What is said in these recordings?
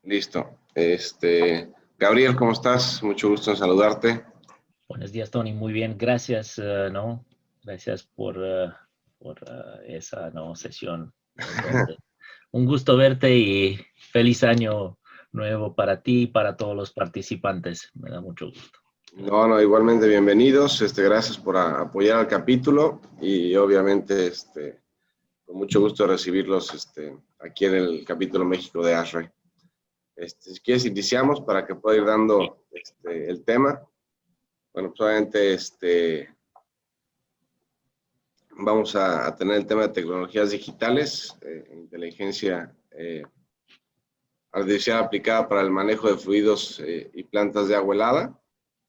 Listo. Gabriel, ¿cómo estás? Mucho gusto en saludarte. Buenos días, Tony. Muy bien, gracias, ¿no? Gracias por esa, ¿no? Sesión. Un gusto verte y feliz año nuevo para ti y para todos los participantes. Me da mucho gusto. No, igualmente bienvenidos. Gracias por apoyar al capítulo y obviamente, con mucho gusto recibirlos, aquí en el capítulo México de ASHRAE. Si quieres, iniciamos para que pueda ir dando, el tema. Bueno, pues obviamente, vamos a tener el tema de tecnologías digitales, inteligencia artificial aplicada para el manejo de fluidos y plantas de agua helada,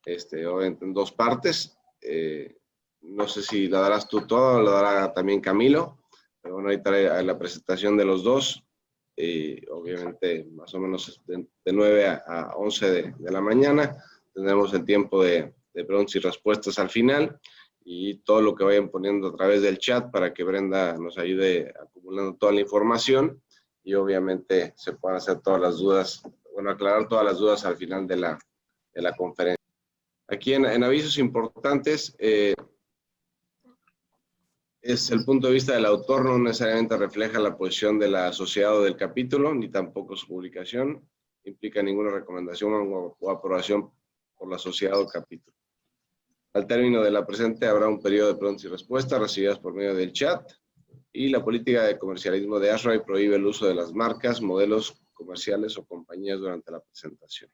obviamente en dos partes. No sé si la darás tú toda o la dará también Camilo, pero bueno, ahorita hay la presentación de los dos, obviamente más o menos de 9 a 11 de la mañana. Tendremos el tiempo de preguntas y respuestas al final y todo lo que vayan poniendo a través del chat para que Brenda nos ayude acumulando toda la información y obviamente se puedan hacer todas las dudas, bueno, aclarar todas las dudas al final de la conferencia. Aquí en avisos importantes, es el punto de vista del autor, no necesariamente refleja la posición del asociado del capítulo, ni tampoco su publicación, implica ninguna recomendación o aprobación por el asociado del capítulo. Al término de la presente habrá un periodo de preguntas y respuestas recibidas por medio del chat, y la política de comercialismo de ASHRAE prohíbe el uso de las marcas, modelos comerciales o compañías durante la presentación.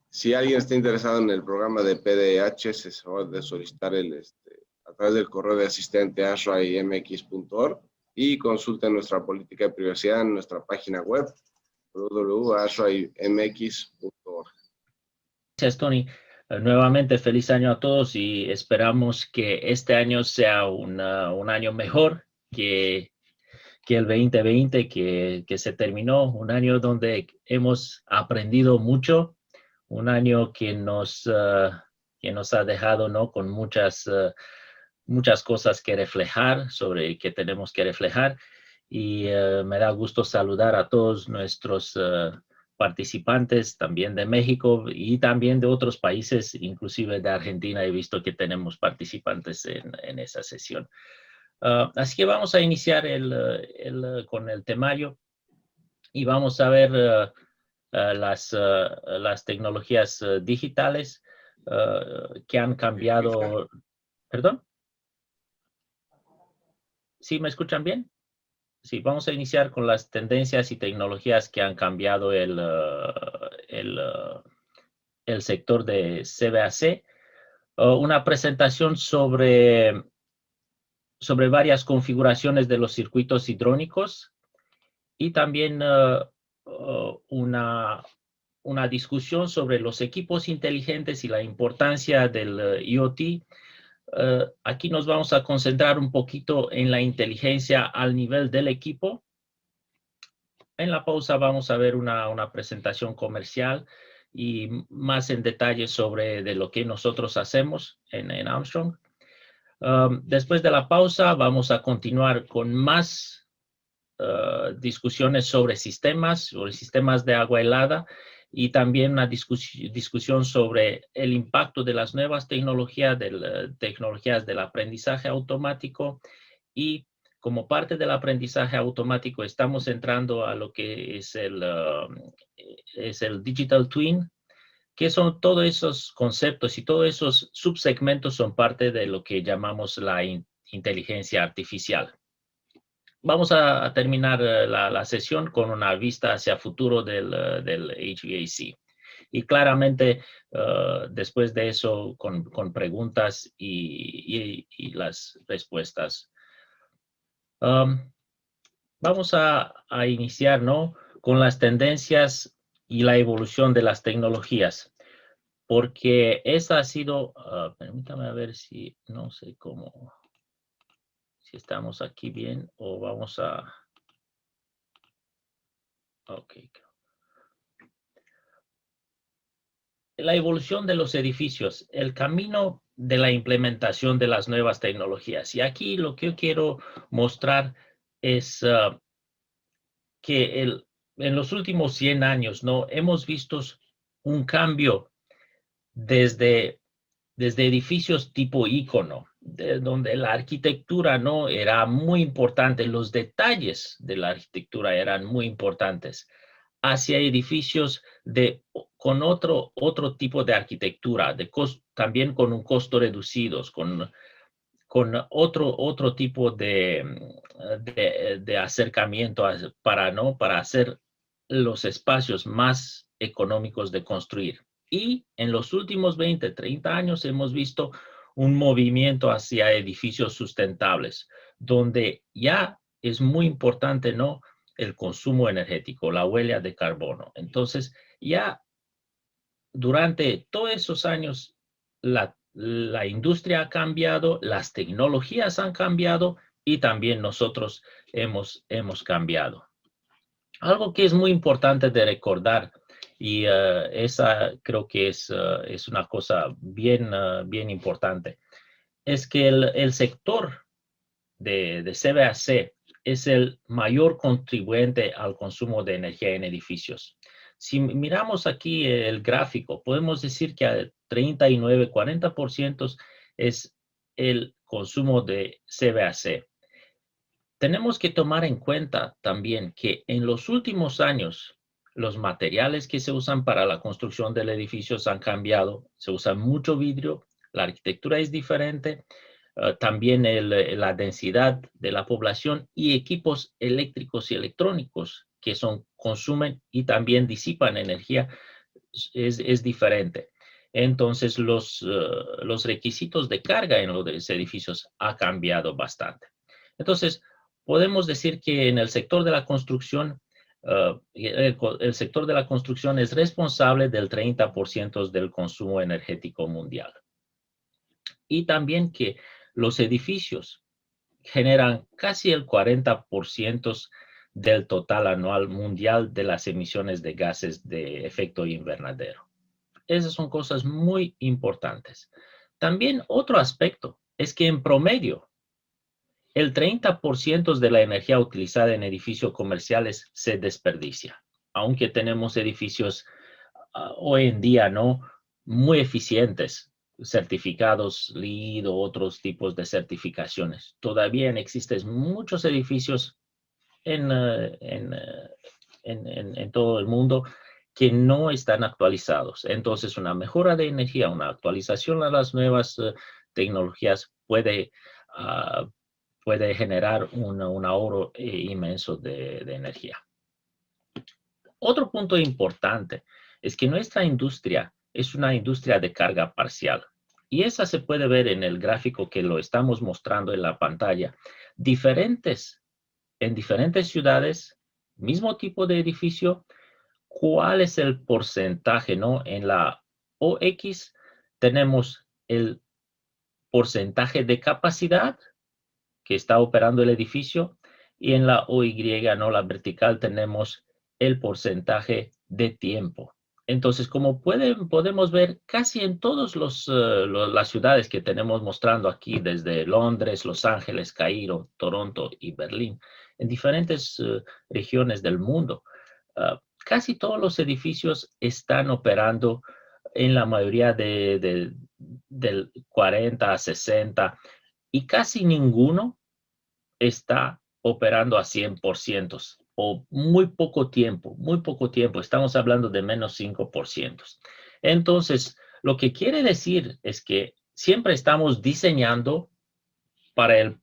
Si alguien está interesado en el programa de PDH, se puede solicitar a través del correo de asistente ashraemx.org y consulten nuestra política de privacidad en nuestra página web www.ashraemx.org. Gracias, Tony. Nuevamente, feliz año a todos y esperamos que este año sea un año mejor que el 2020 que se terminó, un año donde hemos aprendido mucho, un año que nos ha dejado, ¿no? Con muchas cosas que reflejar, sobre que tenemos que reflejar, y me da gusto saludar a todos nuestros participantes, también de México y también de otros países, inclusive de Argentina. He visto que tenemos participantes en esa sesión. Así que vamos a iniciar con el temario y vamos a ver las tecnologías digitales que han cambiado. ¿Perdón? ¿Sí me escuchan bien? Sí, vamos a iniciar con las tendencias y tecnologías que han cambiado el sector de CBAC. Una presentación sobre varias configuraciones de los circuitos hidrónicos y también una discusión sobre los equipos inteligentes y la importancia del IoT. Aquí nos vamos a concentrar un poquito en la inteligencia al nivel del equipo. En la pausa vamos a ver una presentación comercial y más en detalle sobre de lo que nosotros hacemos en Armstrong. Después de la pausa vamos a continuar con más discusiones sobre sistemas de agua helada y también una discusión sobre el impacto de las nuevas tecnologías del aprendizaje automático. Y como parte del aprendizaje automático estamos entrando a lo que es el Digital Twin, que son todos esos conceptos y todos esos subsegmentos son parte de lo que llamamos la inteligencia artificial. Vamos a terminar la sesión con una vista hacia futuro del HVAC. Y claramente, después de eso, con preguntas y las respuestas. Vamos a iniciar, ¿no? Con las tendencias y la evolución de las tecnologías, porque esa ha sido, permítame ver si, no sé cómo, si estamos aquí bien o vamos a, ok. La evolución de los edificios, el camino de la implementación de las nuevas tecnologías. Y aquí lo que yo quiero mostrar es que en los últimos 100 años, ¿no? Hemos visto un cambio desde edificios tipo ícono, donde la arquitectura no era muy importante, los detalles de la arquitectura eran muy importantes, hacia edificios con otro tipo de arquitectura, también con un costo reducido, con otro tipo de acercamiento para hacer los espacios más económicos de construir. Y en los últimos 20, 30 años hemos visto un movimiento hacia edificios sustentables, donde ya es muy importante, ¿no?, el consumo energético, la huella de carbono. Entonces, ya durante todos esos años, la industria ha cambiado, las tecnologías han cambiado y también nosotros hemos cambiado. Algo que es muy importante de recordar, y esa creo que es una cosa bien importante, es que el sector de CVAC es el mayor contribuyente al consumo de energía en edificios. Si miramos aquí el gráfico, podemos decir que a 39, 40% es el consumo de CVAC. Tenemos que tomar en cuenta también que en los últimos años, los materiales que se usan para la construcción del edificio han cambiado. Se usa mucho vidrio, la arquitectura es diferente, también la densidad de la población y equipos eléctricos y electrónicos que consumen y también disipan energía es diferente. Entonces, los requisitos de carga en los edificios ha cambiado bastante. Entonces, podemos decir que en el sector de la construcción, el sector de la construcción es responsable del 30% del consumo energético mundial. Y también que los edificios generan casi el 40% del total anual mundial de las emisiones de gases de efecto invernadero. Esas son cosas muy importantes. También otro aspecto es que en promedio, el 30% de la energía utilizada en edificios comerciales se desperdicia, aunque tenemos edificios hoy en día, ¿no?, muy eficientes, certificados LEED o otros tipos de certificaciones. Todavía existen muchos edificios en todo el mundo que no están actualizados. Entonces, una mejora de energía, una actualización a las nuevas tecnologías puede generar un ahorro inmenso de energía. Otro punto importante es que nuestra industria es una industria de carga parcial. Y esa se puede ver en el gráfico que lo estamos mostrando en la pantalla. En diferentes ciudades, mismo tipo de edificio, ¿cuál es el porcentaje, no? En la OX tenemos el porcentaje de capacidad que está operando el edificio, y en la OY, no, la vertical, tenemos el porcentaje de tiempo. Entonces, como podemos ver, casi en todas las ciudades que tenemos mostrando aquí, desde Londres, Los Ángeles, Cairo, Toronto y Berlín, en diferentes regiones del mundo, casi todos los edificios están operando en la mayoría del 40 a 60, y casi ninguno está operando a 100% o muy poco tiempo, estamos hablando de menos 5%. Entonces, lo que quiere decir es que siempre estamos diseñando para el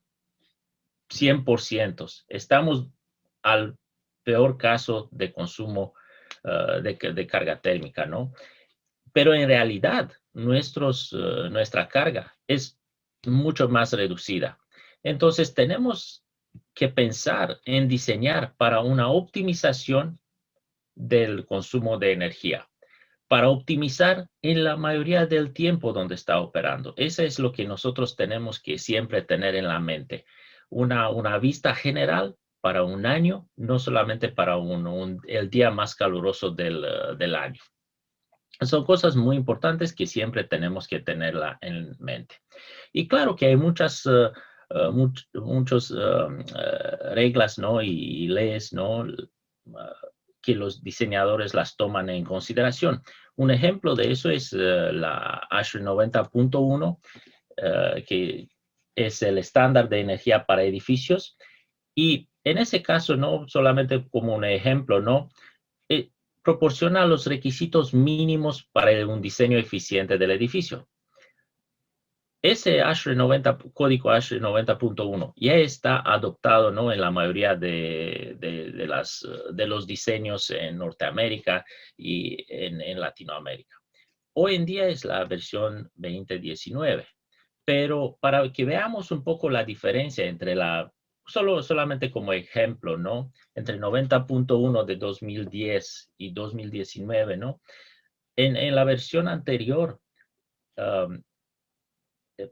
100%. Estamos al peor caso de consumo de carga térmica, ¿no? Pero en realidad, nuestra carga es mucho más reducida. Entonces, tenemos que pensar en diseñar para una optimización del consumo de energía, para optimizar en la mayoría del tiempo donde está operando. Eso es lo que nosotros tenemos que siempre tener en la mente. Una vista general para un año, no solamente para el día más caluroso del año. Son cosas muy importantes que siempre tenemos que tenerla en mente. Y claro que hay muchas reglas, ¿no?, y leyes, ¿no?, que los diseñadores las toman en consideración. Un ejemplo de eso es la ASHRAE 90.1, que es el estándar de energía para edificios. Y en ese caso, no solamente como un ejemplo, ¿no? Proporciona los requisitos mínimos para un diseño eficiente del edificio. Ese código ASHRAE 90.1 ya está adoptado, ¿no? En la mayoría de los diseños en Norteamérica y en Latinoamérica. Hoy en día es la versión 2019, pero para que veamos un poco la diferencia entre solamente como ejemplo, ¿no? Entre 90.1 de 2010 y 2019, ¿no? En la versión anterior,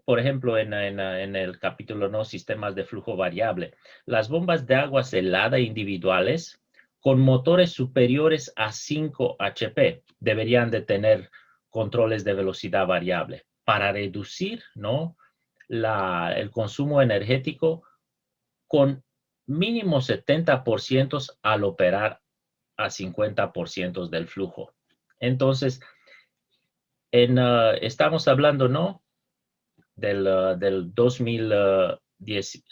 por ejemplo, en el capítulo, ¿no? Sistemas de flujo variable, las bombas de agua helada individuales con motores superiores a 5 HP deberían de tener controles de velocidad variable para reducir, ¿no? El consumo energético con mínimo 70% al operar a 50% del flujo. Entonces, estamos hablando, ¿no? Del 2010,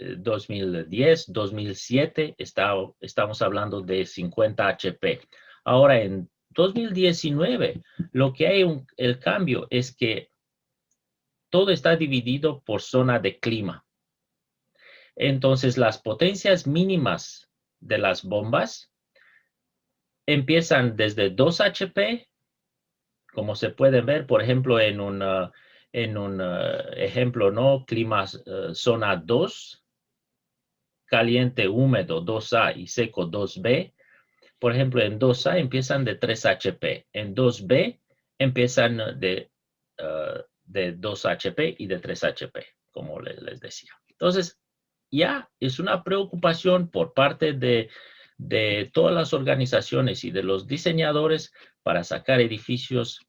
2007, estamos hablando de 50 HP. Ahora, en 2019, lo que hay el cambio es que todo está dividido por zona de clima. Entonces, las potencias mínimas de las bombas empiezan desde 2 HP, como se puede ver, por ejemplo, en un ejemplo, ¿no? Clima zona 2, caliente, húmedo 2A y seco 2B. Por ejemplo, en 2A empiezan de 3 HP. En 2B empiezan de 2 HP y de 3 HP, como les decía. Entonces, ya es una preocupación por parte de todas las organizaciones y de los diseñadores para sacar edificios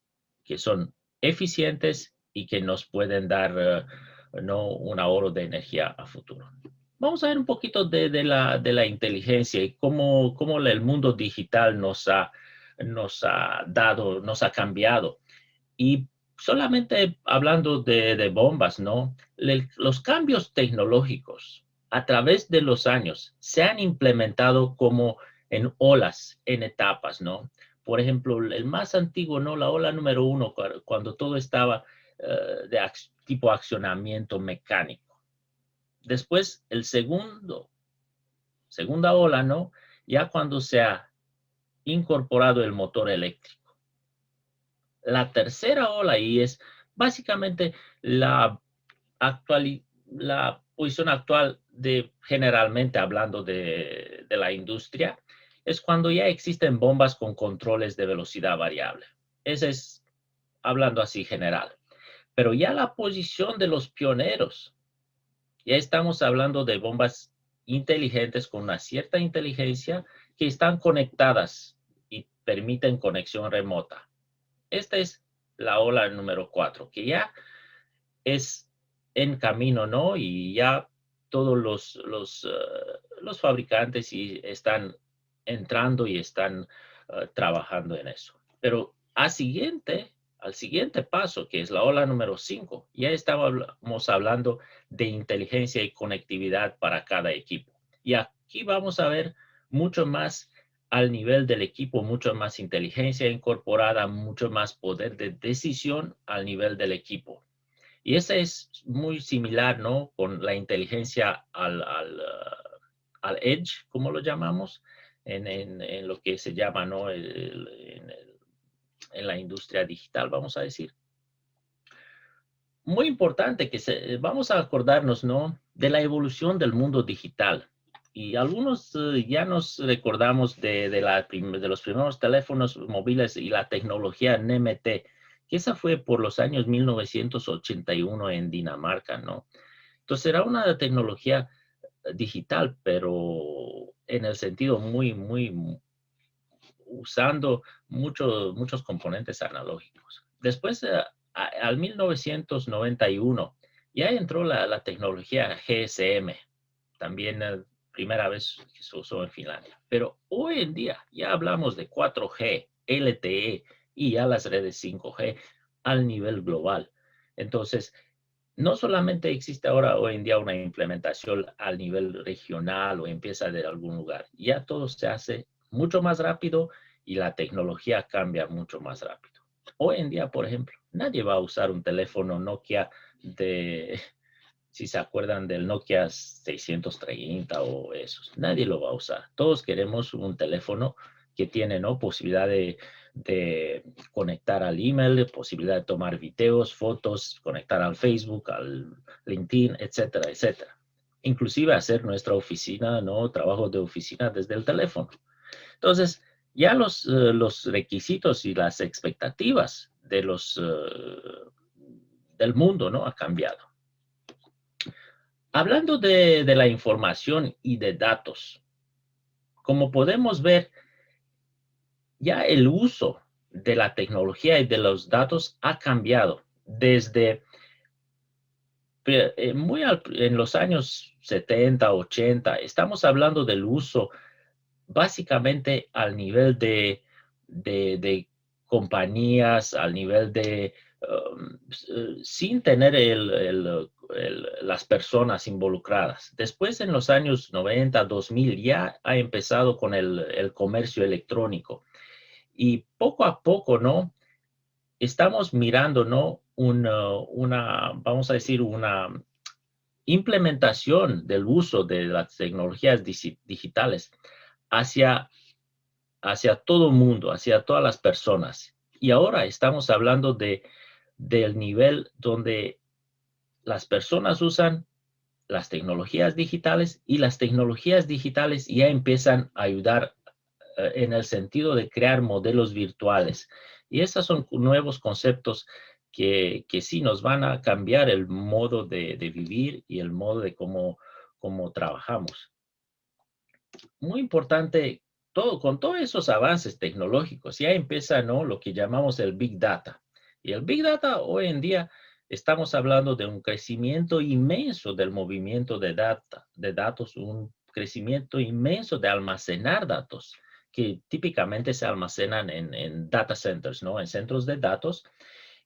que son eficientes y que nos pueden dar ¿no? un ahorro de energía a futuro. Vamos a ver un poquito de la inteligencia y cómo el mundo digital nos ha cambiado. Y solamente hablando de bombas, ¿no? Los cambios tecnológicos a través de los años se han implementado como en olas, en etapas, ¿no? Por ejemplo, el más antiguo, ¿no? La ola número 1, cuando todo estaba de tipo accionamiento mecánico. Después, segunda ola, ¿no? Ya cuando se ha incorporado el motor eléctrico. La tercera ola, y es básicamente la posición actual generalmente hablando de la industria, es cuando ya existen bombas con controles de velocidad variable. Ese es hablando así general. Pero ya la posición de los pioneros, ya estamos hablando de bombas inteligentes con una cierta inteligencia que están conectadas y permiten conexión remota. Esta es la ola número 4, que ya es en camino, ¿no? Y ya todos los fabricantes están entrando y están trabajando en eso. Pero al siguiente paso, que es la ola número 5, ya estábamos hablando de inteligencia y conectividad para cada equipo. Y aquí vamos a ver mucho más al nivel del equipo, mucho más inteligencia incorporada, mucho más poder de decisión al nivel del equipo. Y esa es muy similar, ¿no? Con la inteligencia al edge, como lo llamamos, en lo que se llama, ¿no? En la industria digital, vamos a decir. Muy importante que vamos a acordarnos, ¿no? De la evolución del mundo digital. Y algunos ya nos recordamos de los primeros teléfonos móviles y la tecnología NMT, que esa fue por los años 1981 en Dinamarca, ¿no? Entonces era una tecnología digital, pero en el sentido usando muchos componentes analógicos. Después, al 1991, ya entró la tecnología GSM, también primera vez que se usó en Finlandia. Pero hoy en día ya hablamos de 4G, LTE y ya las redes 5G al nivel global. Entonces, no solamente existe ahora hoy en día una implementación al nivel regional o empieza de algún lugar, ya todo se hace mucho más rápido y la tecnología cambia mucho más rápido. Hoy en día, por ejemplo, nadie va a usar un teléfono Nokia si se acuerdan del Nokia 630 o esos, nadie lo va a usar. Todos queremos un teléfono que tiene, ¿no?, posibilidad de conectar al email, posibilidad de tomar videos, fotos, conectar al Facebook, al LinkedIn, etcétera, etcétera. Inclusive hacer nuestra oficina, ¿no?, trabajo de oficina desde el teléfono. Entonces, ya los requisitos y las expectativas del mundo, ¿no?, ha cambiado. Hablando de la información y de datos, como podemos ver, ya el uso de la tecnología y de los datos ha cambiado desde en los años 70, 80. Estamos hablando del uso básicamente al nivel de compañías, al nivel de sin tener las personas involucradas. Después, en los años 90, 2000, ya ha empezado con el comercio electrónico. Y poco a poco, ¿no?, estamos mirando, ¿no?, vamos a decir, una implementación del uso de las tecnologías digitales hacia todo el mundo, hacia todas las personas. Y ahora estamos hablando del nivel donde las personas usan las tecnologías digitales y las tecnologías digitales ya empiezan a ayudar en el sentido de crear modelos virtuales. Y esos son nuevos conceptos que sí nos van a cambiar el modo de vivir y el modo de cómo trabajamos. Muy importante, con todos esos avances tecnológicos, ya empieza, ¿no?, lo que llamamos el Big Data. Y el Big Data hoy en día estamos hablando de un crecimiento inmenso del movimiento de datos, un crecimiento inmenso de almacenar datos que típicamente se almacenan en data centers, ¿no?, en centros de datos.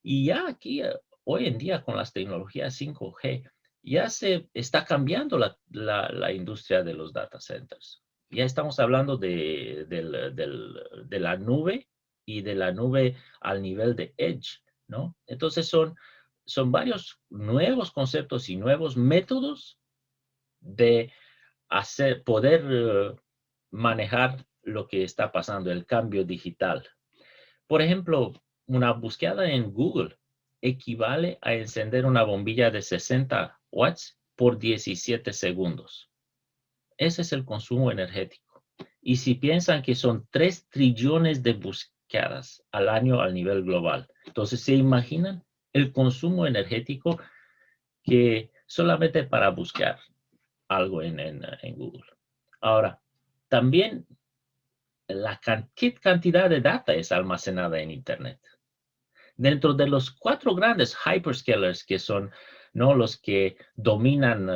Y ya aquí, hoy en día, con las tecnologías 5G, ya se está cambiando la industria de los data centers. Ya estamos hablando de la nube y de la nube al nivel de edge, ¿no? Entonces son varios nuevos conceptos y nuevos métodos de poder manejar lo que está pasando, el cambio digital. Por ejemplo, una búsqueda en Google equivale a encender una bombilla de 60 watts por 17 segundos. Ese es el consumo energético. Y si piensan que son 3 trillones de búsquedas al año a nivel global, entonces se imaginan el consumo energético que solamente para buscar algo en Google. Ahora, también ¿qué cantidad de data es almacenada en Internet? Dentro de los 4 grandes hyperscalers que son, ¿no?, los que dominan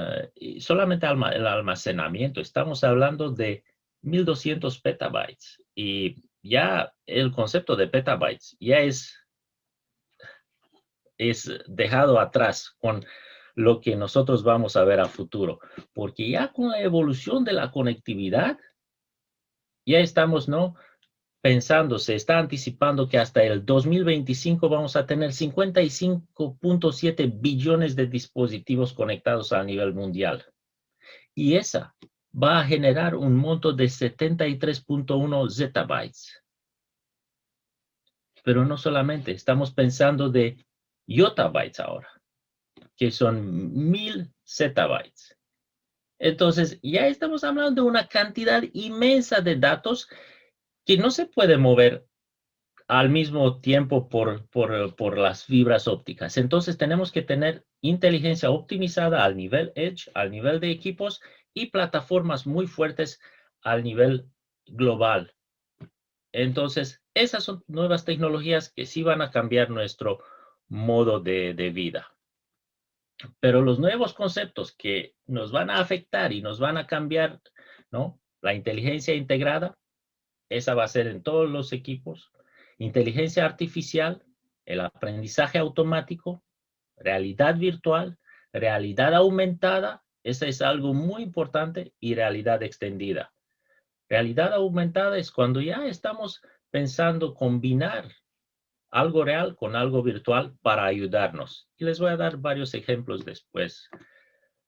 solamente el almacenamiento, estamos hablando de 1,200 petabytes. Y ya el concepto de petabytes ya es dejado atrás con lo que nosotros vamos a ver a futuro. Porque ya con la evolución de la conectividad, ya estamos, ¿no?, pensando, se está anticipando que hasta el 2025 vamos a tener 55.7 billones de dispositivos conectados a nivel mundial. Y esa va a generar un monto de 73.1 zettabytes. Pero no solamente, estamos pensando de yottabytes ahora, que son 1,000 zettabytes. Entonces, ya estamos hablando de una cantidad inmensa de datos que no se puede mover al mismo tiempo por las fibras ópticas. Entonces tenemos que tener inteligencia optimizada al nivel edge, al nivel de equipos y plataformas muy fuertes al nivel global. Entonces, esas son nuevas tecnologías que sí van a cambiar nuestro modo de vida. Pero los nuevos conceptos que nos van a afectar y nos van a cambiar ¿no? La inteligencia integrada, esa va a ser en todos los equipos. Inteligencia artificial, el aprendizaje automático, realidad virtual, realidad aumentada, esa es algo muy importante, y realidad extendida. Realidad aumentada es cuando ya estamos pensando combinar algo real con algo virtual para ayudarnos. Y les voy a dar varios ejemplos después.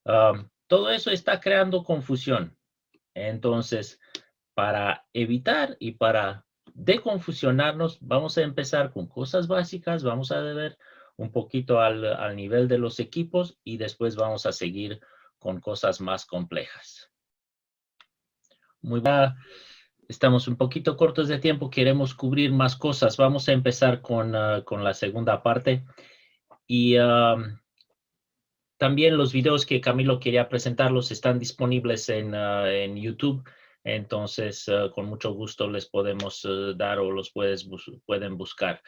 Todo eso está creando confusión. Entonces, para evitar y para deconfusionarnos, vamos a empezar con cosas básicas, vamos a ver un poquito al nivel de los equipos y después vamos a seguir con cosas más complejas. Muy bien, estamos un poquito cortos de tiempo, queremos cubrir más cosas. Vamos a empezar con la segunda parte. Y también los videos que Camilo quería presentarlos están disponibles en YouTube. Entonces, con mucho gusto les podemos dar o los pueden buscar.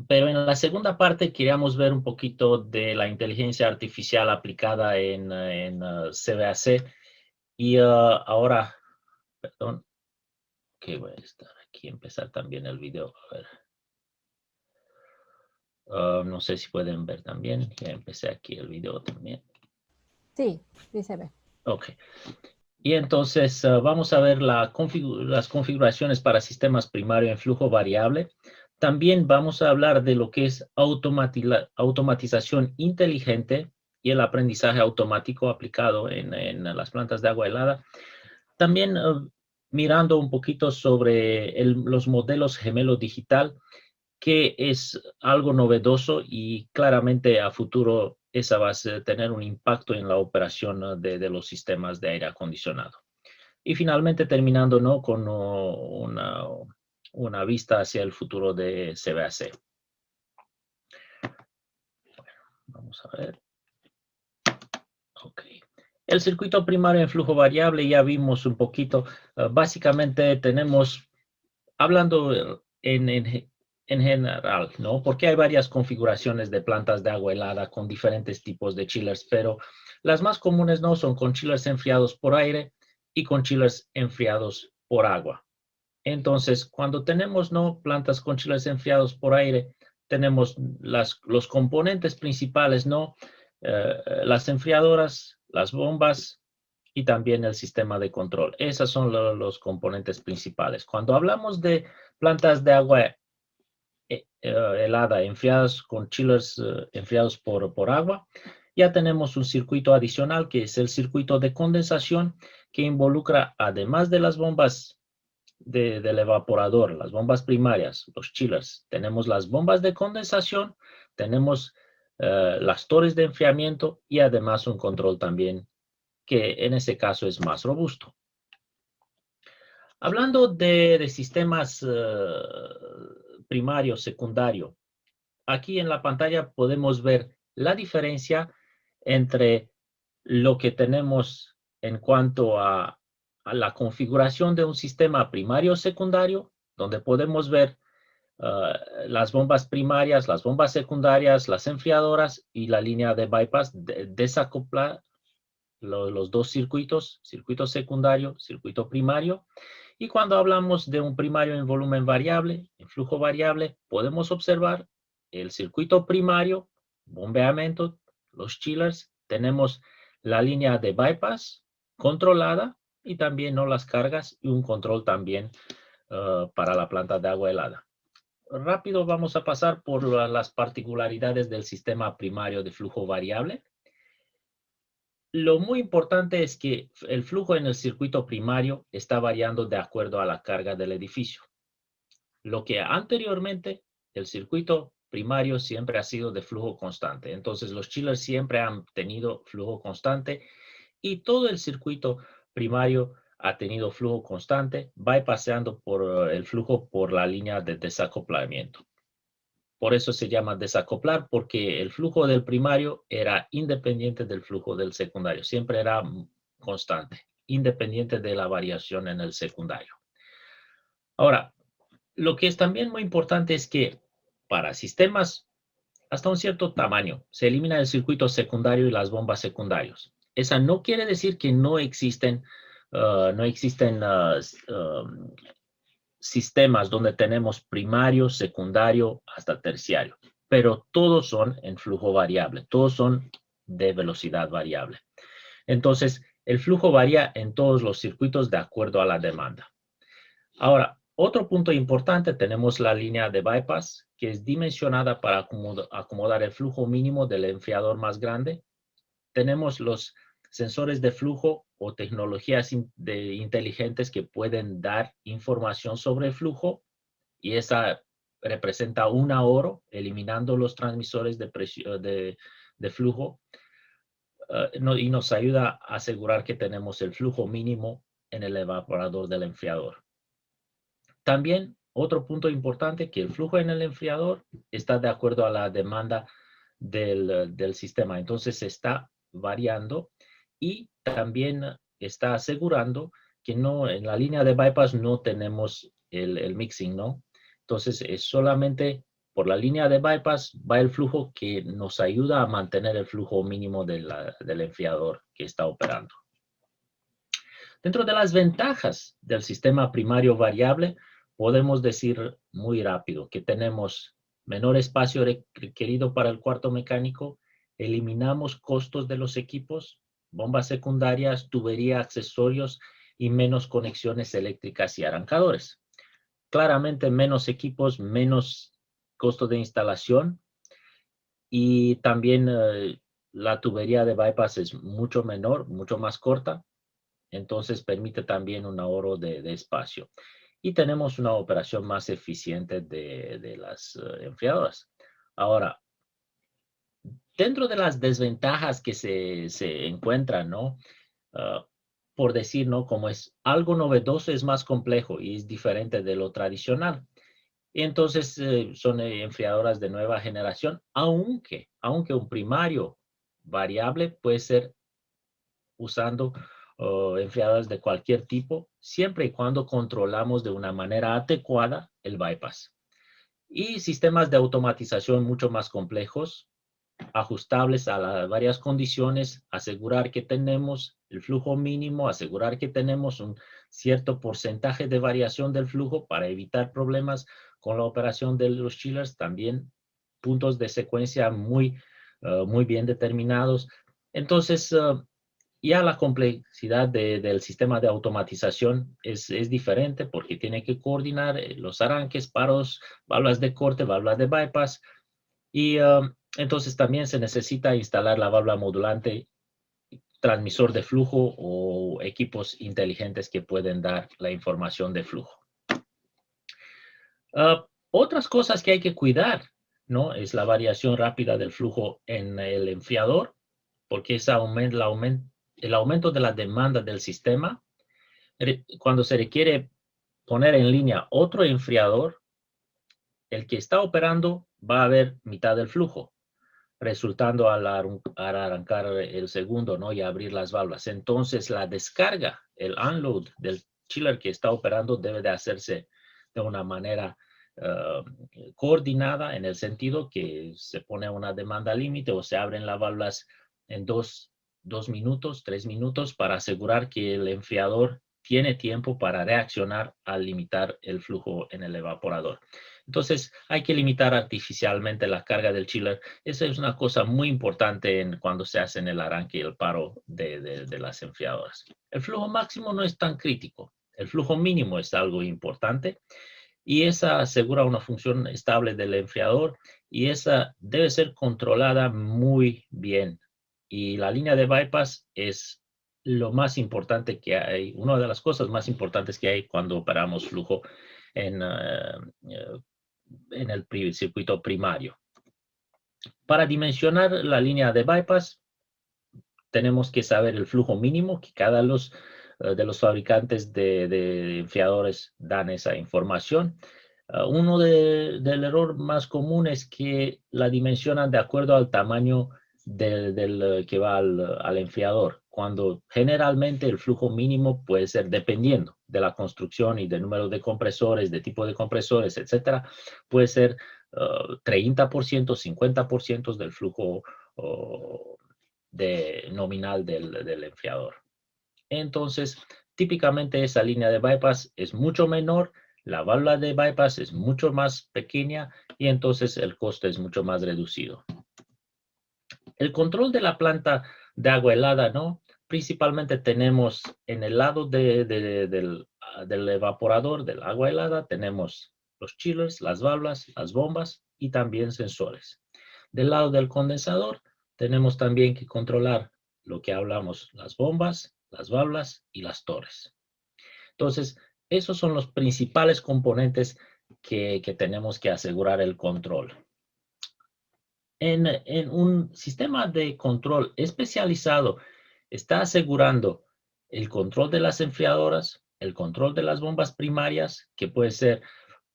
Pero en la segunda parte queríamos ver un poquito de la inteligencia artificial aplicada en CBAC. Y ahora, perdón, que voy a estar aquí, empezar también el video. A ver. No sé si pueden ver también. Ya empecé aquí el video también. Sí, sí se ve. Ok. Y entonces vamos a ver las configuraciones para sistemas primarios en flujo variable. También vamos a hablar de lo que es automatización inteligente y el aprendizaje automático aplicado en las plantas de agua helada. También mirando un poquito sobre los modelos gemelo digital, que es algo novedoso y claramente a futuro esa va a tener un impacto en la operación de los sistemas de aire acondicionado. Y finalmente terminando, ¿no?, con una vista hacia el futuro de CBAC. Bueno, vamos a ver. Ok. El circuito primario en flujo variable ya vimos un poquito. Básicamente tenemos, hablando en general, ¿no? Porque hay varias configuraciones de plantas de agua helada con diferentes tipos de chillers, pero las más comunes, ¿no?, son con chillers enfriados por aire y con chillers enfriados por agua. Entonces, cuando tenemos, ¿no?, plantas con chillers enfriados por aire, tenemos los componentes principales, ¿no? Las enfriadoras, las bombas y también el sistema de control. Esos son los componentes principales. Cuando hablamos de plantas de agua helada enfriadas con chillers enfriados por agua, ya tenemos un circuito adicional que es el circuito de condensación, que involucra, además de las bombas del evaporador, las bombas primarias, los chillers, tenemos las bombas de condensación, tenemos las torres de enfriamiento y además un control también que en ese caso es más robusto. Hablando de sistemas primario, secundario, aquí en la pantalla podemos ver la diferencia entre lo que tenemos en cuanto a la configuración de un sistema primario o secundario, donde podemos ver las bombas primarias, las bombas secundarias, las enfriadoras y la línea de bypass, desacoplar los dos circuitos, circuito secundario, circuito primario. Y cuando hablamos de un primario en volumen variable, en flujo variable, podemos observar el circuito primario, bombeamiento, los chillers, tenemos la línea de bypass controlada y también, ¿no?, las cargas y un control también para la planta de agua helada. Rápido vamos a pasar por las particularidades del sistema primario de flujo variable. Lo muy importante es que el flujo en el circuito primario está variando de acuerdo a la carga del edificio. Lo que anteriormente el circuito primario siempre ha sido de flujo constante. Entonces los chillers siempre han tenido flujo constante y todo el circuito primario ha tenido flujo constante, bypassando por el flujo por la línea de desacoplamiento. Por eso se llama desacoplar, porque el flujo del primario era independiente del flujo del secundario. Siempre era constante, independiente de la variación en el secundario. Ahora, lo que es también muy importante es que para sistemas hasta un cierto tamaño se elimina el circuito secundario y las bombas secundarios. Esa no quiere decir que no existen no existen sistemas donde tenemos primario, secundario, hasta terciario, pero todos son en flujo variable, todos son de velocidad variable. Entonces, el flujo varía en todos los circuitos de acuerdo a la demanda. Ahora, otro punto importante, tenemos la línea de bypass, que es dimensionada para acomodar el flujo mínimo del enfriador más grande. Tenemos los sensores de flujo o tecnologías inteligentes que pueden dar información sobre el flujo, y esa representa un ahorro, eliminando los transmisores de flujo, y nos ayuda a asegurar que tenemos el flujo mínimo en el evaporador del enfriador. También, otro punto importante, que el flujo en el enfriador está de acuerdo a la demanda del sistema. Entonces, está variando y también está asegurando que no, en la línea de bypass no tenemos el mixing, ¿no? Entonces, es solamente por la línea de bypass va el flujo que nos ayuda a mantener el flujo mínimo del enfriador que está operando. Dentro de las ventajas del sistema primario variable, podemos decir muy rápido que tenemos menor espacio requerido para el cuarto mecánico, eliminamos costos de los equipos, bombas secundarias, tubería, accesorios y menos conexiones eléctricas y arrancadores. Claramente menos equipos, menos costo de instalación, y también la tubería de bypass es mucho menor, mucho más corta. Entonces permite también un ahorro de espacio. Y tenemos una operación más eficiente de las enfriadoras. Ahora, dentro de las desventajas que se encuentran, ¿no? Por decir, ¿no? Como es algo novedoso, es más complejo y es diferente de lo tradicional. Y entonces son enfriadoras de nueva generación, aunque un primario variable puede ser usando enfriadoras de cualquier tipo, siempre y cuando controlamos de una manera adecuada el bypass. Y sistemas de automatización mucho más complejos, ajustables a las varias condiciones, asegurar que tenemos el flujo mínimo, asegurar que tenemos un cierto porcentaje de variación del flujo para evitar problemas con la operación de los chillers, también puntos de secuencia muy bien determinados. Entonces, ya la complejidad del sistema de automatización es diferente, porque tiene que coordinar los arranques, paros, válvulas de corte, válvulas de bypass, y entonces también se necesita instalar la válvula modulante, transmisor de flujo o equipos inteligentes que pueden dar la información de flujo. Otras cosas que hay que cuidar, ¿no? Es la variación rápida del flujo en el enfriador, porque el aumento de la demanda del sistema, cuando se requiere poner en línea otro enfriador, el que está operando va a ver mitad del flujo, resultando al arrancar el segundo, ¿no? Y abrir las válvulas. Entonces, la descarga, el unload del chiller que está operando debe de hacerse de una manera coordinada, en el sentido que se pone una demanda límite o se abren las válvulas en 2 minutos, 3 minutos, para asegurar que el enfriador tiene tiempo para reaccionar al limitar el flujo en el evaporador. Entonces, hay que limitar artificialmente la carga del chiller. Esa es una cosa muy importante cuando se hace el arranque y el paro de las enfriadoras. El flujo máximo no es tan crítico. El flujo mínimo es algo importante, y esa asegura una función estable del enfriador, y esa debe ser controlada muy bien. Y la línea de bypass es lo más importante que hay, una de las cosas más importantes que hay cuando operamos flujo en el circuito primario. Para dimensionar la línea de bypass, tenemos que saber el flujo mínimo, que cada de los fabricantes de enfriadores dan esa información. Uno del error más común es que la dimensionan de acuerdo al tamaño del que va al enfriador, cuando generalmente el flujo mínimo puede ser, dependiendo de la construcción y del número de compresores, de tipo de compresores, etcétera, puede ser 30%, 50% del flujo nominal del enfriador. Entonces, típicamente esa línea de bypass es mucho menor, la válvula de bypass es mucho más pequeña y entonces el costo es mucho más reducido. El control de la planta de agua helada, ¿no? Principalmente tenemos en el lado del evaporador del agua helada, tenemos los chillers, las válvulas, las bombas y también sensores. Del lado del condensador, tenemos también que controlar lo que hablamos, las bombas, las válvulas y las torres. Entonces, esos son los principales componentes que tenemos que asegurar el control. En un sistema de control especializado, está asegurando el control de las enfriadoras, el control de las bombas primarias, que puede ser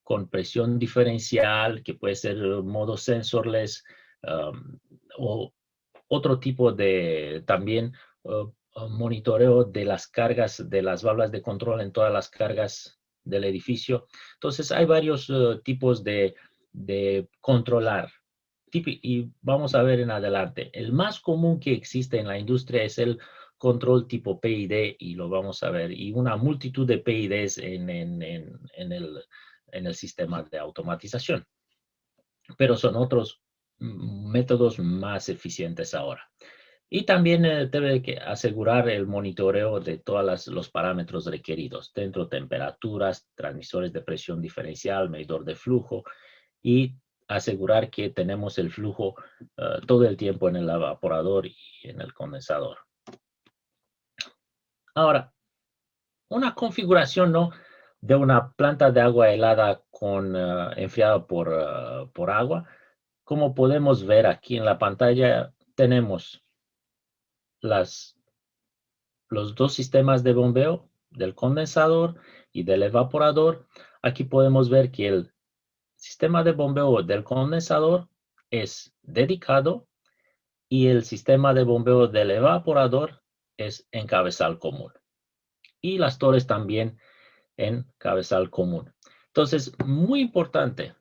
con presión diferencial, que puede ser modo sensorless, o otro tipo de también monitoreo de las cargas de las válvulas de control en todas las cargas del edificio. Entonces, hay varios tipos de controlar. Y vamos a ver en adelante. El más común que existe en la industria es el control tipo PID y lo vamos a ver. Y una multitud de PIDs en el sistema de automatización. Pero son otros métodos más eficientes ahora. Y también debe asegurar el monitoreo de todos los parámetros requeridos, dentro temperaturas, transmisores de presión diferencial, medidor de flujo y asegurar que tenemos el flujo todo el tiempo en el evaporador y en el condensador. Ahora, una configuración, ¿no?, de una planta de agua helada con enfriada por agua. Como podemos ver aquí en la pantalla, tenemos los dos sistemas de bombeo del condensador y del evaporador. Aquí podemos ver que el sistema de bombeo del condensador es dedicado y el sistema de bombeo del evaporador es en cabezal común. Y las torres también en cabezal común. Entonces, muy importante,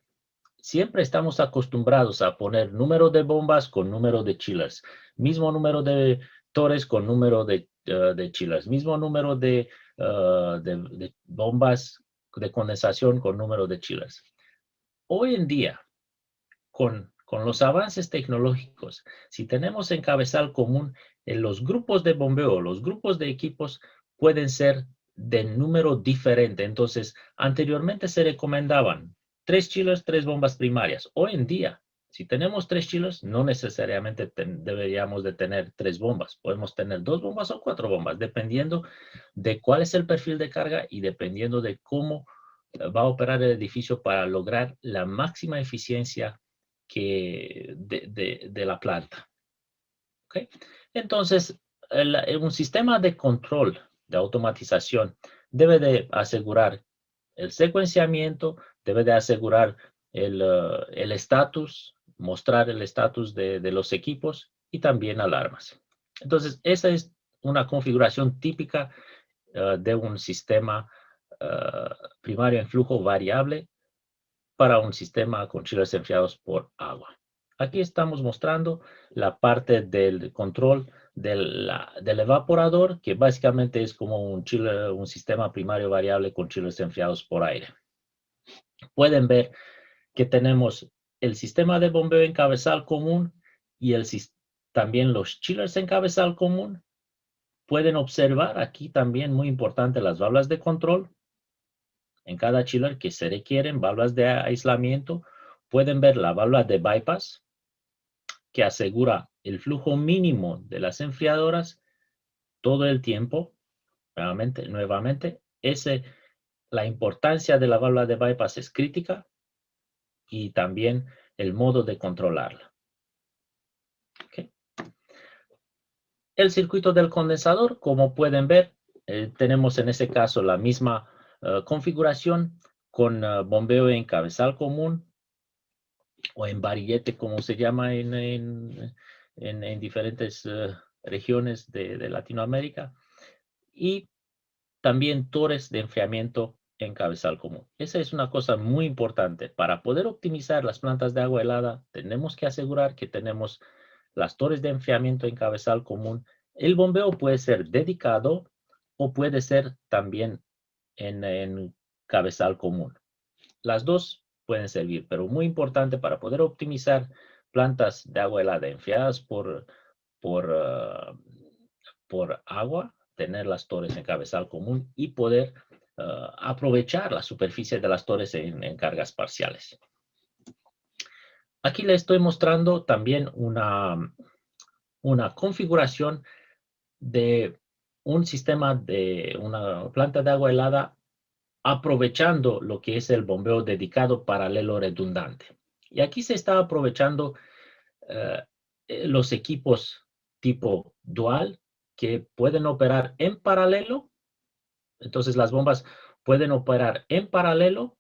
siempre estamos acostumbrados a poner número de bombas con número de chillers, mismo número de torres con número de chillers, mismo número de bombas de condensación con número de chillers. Hoy en día, con los avances tecnológicos, si tenemos en cabezal común, en los grupos de bombeo, los grupos de equipos pueden ser de número diferente. Entonces, anteriormente se recomendaban 3 chillers, 3 bombas primarias. Hoy en día, si tenemos 3 chillers, no necesariamente deberíamos de tener 3 bombas. Podemos tener 2 bombas o 4 bombas, dependiendo de cuál es el perfil de carga y dependiendo de cómo va a operar el edificio para lograr la máxima eficiencia de la planta. ¿Okay? Entonces, un sistema de control de automatización debe de asegurar el secuenciamiento, debe de asegurar el estatus, mostrar el estatus de los equipos y también alarmas. Entonces, esa es una configuración típica de un sistema primario en flujo variable para un sistema con chillers enfriados por agua. Aquí estamos mostrando la parte del control del evaporador, que básicamente es como un sistema primario variable con chillers enfriados por aire. Pueden ver que tenemos el sistema de bombeo en cabezal común y también los chillers en cabezal común. Pueden observar aquí también, muy importante, las válvulas de control. En cada chiller que se requieren válvulas de aislamiento. Pueden ver la válvula de bypass, que asegura el flujo mínimo de las enfriadoras todo el tiempo. Nuevamente, la importancia de la válvula de bypass es crítica y también el modo de controlarla. Okay. El circuito del condensador, como pueden ver, tenemos en ese caso la misma configuración con bombeo en cabezal común o en varillete, como se llama en diferentes regiones de Latinoamérica, y también torres de enfriamiento en cabezal común. Esa es una cosa muy importante. Para poder optimizar las plantas de agua helada, tenemos que asegurar que tenemos las torres de enfriamiento en cabezal común. El bombeo puede ser dedicado o puede ser también en cabezal común. Las dos pueden servir, pero muy importante para poder optimizar plantas de agua helada enfriadas por agua, tener las torres en cabezal común y poder aprovechar la superficie de las torres en cargas parciales. Aquí le estoy mostrando también una configuración de un sistema de una planta de agua helada aprovechando lo que es el bombeo dedicado paralelo redundante. Y aquí se está aprovechando los equipos tipo dual que pueden operar en paralelo. Entonces las bombas pueden operar en paralelo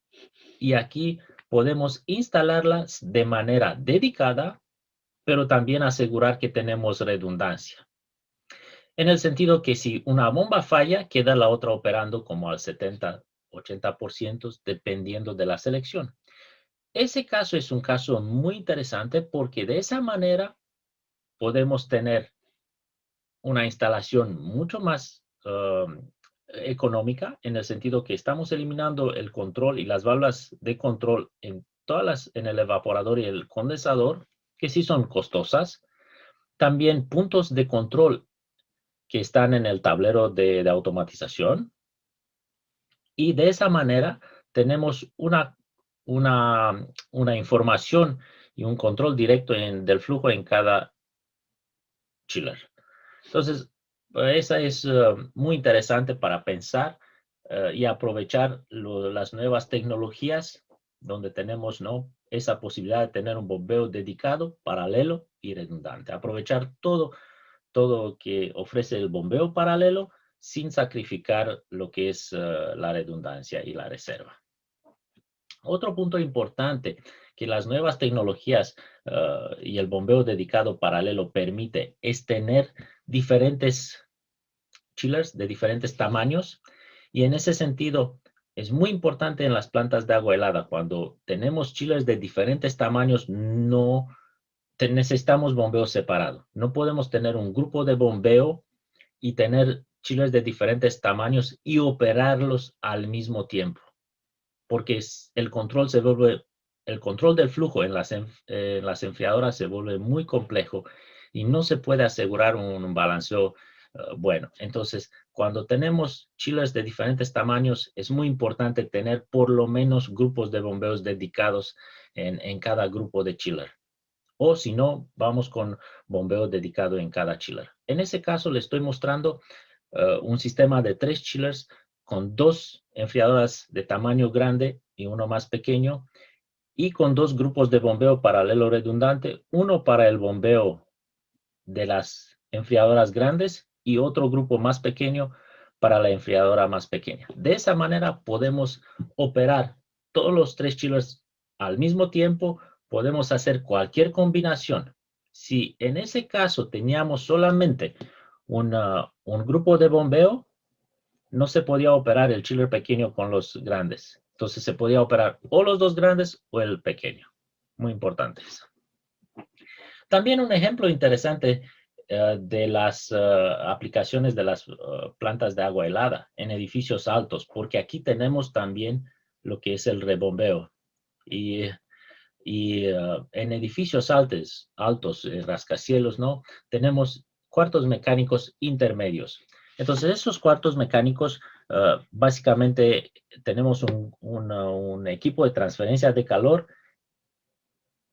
y aquí podemos instalarlas de manera dedicada, pero también asegurar que tenemos redundancia. En el sentido que si una bomba falla, queda la otra operando como al 70-80%, dependiendo de la selección. Ese caso es un caso muy interesante porque de esa manera podemos tener una instalación mucho más económica, en el sentido que estamos eliminando el control y las válvulas de control en el evaporador y el condensador, que sí son costosas. También puntos de control que están en el tablero de automatización. Y de esa manera tenemos una información y un control directo del flujo en cada chiller. Entonces, esa es muy interesante para pensar y aprovechar las nuevas tecnologías donde tenemos, ¿no?, esa posibilidad de tener un bombeo dedicado, paralelo y redundante. Aprovechar todo que ofrece el bombeo paralelo sin sacrificar lo que es la redundancia y la reserva. Otro punto importante que las nuevas tecnologías y el bombeo dedicado paralelo permite es tener diferentes chillers de diferentes tamaños, y en ese sentido es muy importante en las plantas de agua helada. Cuando tenemos chillers de diferentes tamaños, no necesitamos bombeo separado. No podemos tener un grupo de bombeo y tener chillers de diferentes tamaños y operarlos al mismo tiempo, porque el control del flujo en las enfriadoras se vuelve muy complejo y no se puede asegurar un balanceo bueno. Entonces, cuando tenemos chillers de diferentes tamaños, es muy importante tener por lo menos grupos de bombeos dedicados en cada grupo de chiller. O si no, vamos con bombeo dedicado en cada chiller. En ese caso, le estoy mostrando un sistema de 3 chillers con 2 enfriadoras de tamaño grande y uno más pequeño, y con 2 grupos de bombeo paralelo redundante, uno para el bombeo de las enfriadoras grandes y otro grupo más pequeño para la enfriadora más pequeña. De esa manera podemos operar todos los 3 chillers al mismo tiempo. Podemos hacer cualquier combinación. Si en ese caso teníamos solamente un grupo de bombeo, no se podía operar el chiller pequeño con los grandes. Entonces se podía operar o los dos grandes o el pequeño. Muy importante eso. También un ejemplo interesante de las aplicaciones de las plantas de agua helada en edificios altos, porque aquí tenemos también lo que es el rebombeo. Y en edificios altos, rascacielos, ¿no?, tenemos cuartos mecánicos intermedios. Entonces, esos cuartos mecánicos, básicamente tenemos un equipo de transferencia de calor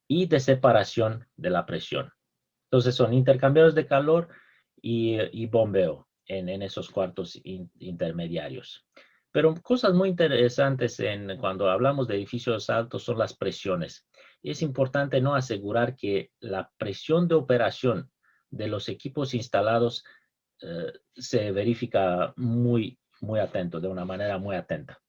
y de separación de la presión. Entonces, son intercambiadores de calor y bombeo en esos cuartos intermediarios. Pero cosas muy interesantes cuando hablamos de edificios altos son las presiones. Es importante no asegurar que la presión de operación de los equipos instalados se verifica muy atento, de una manera muy atenta.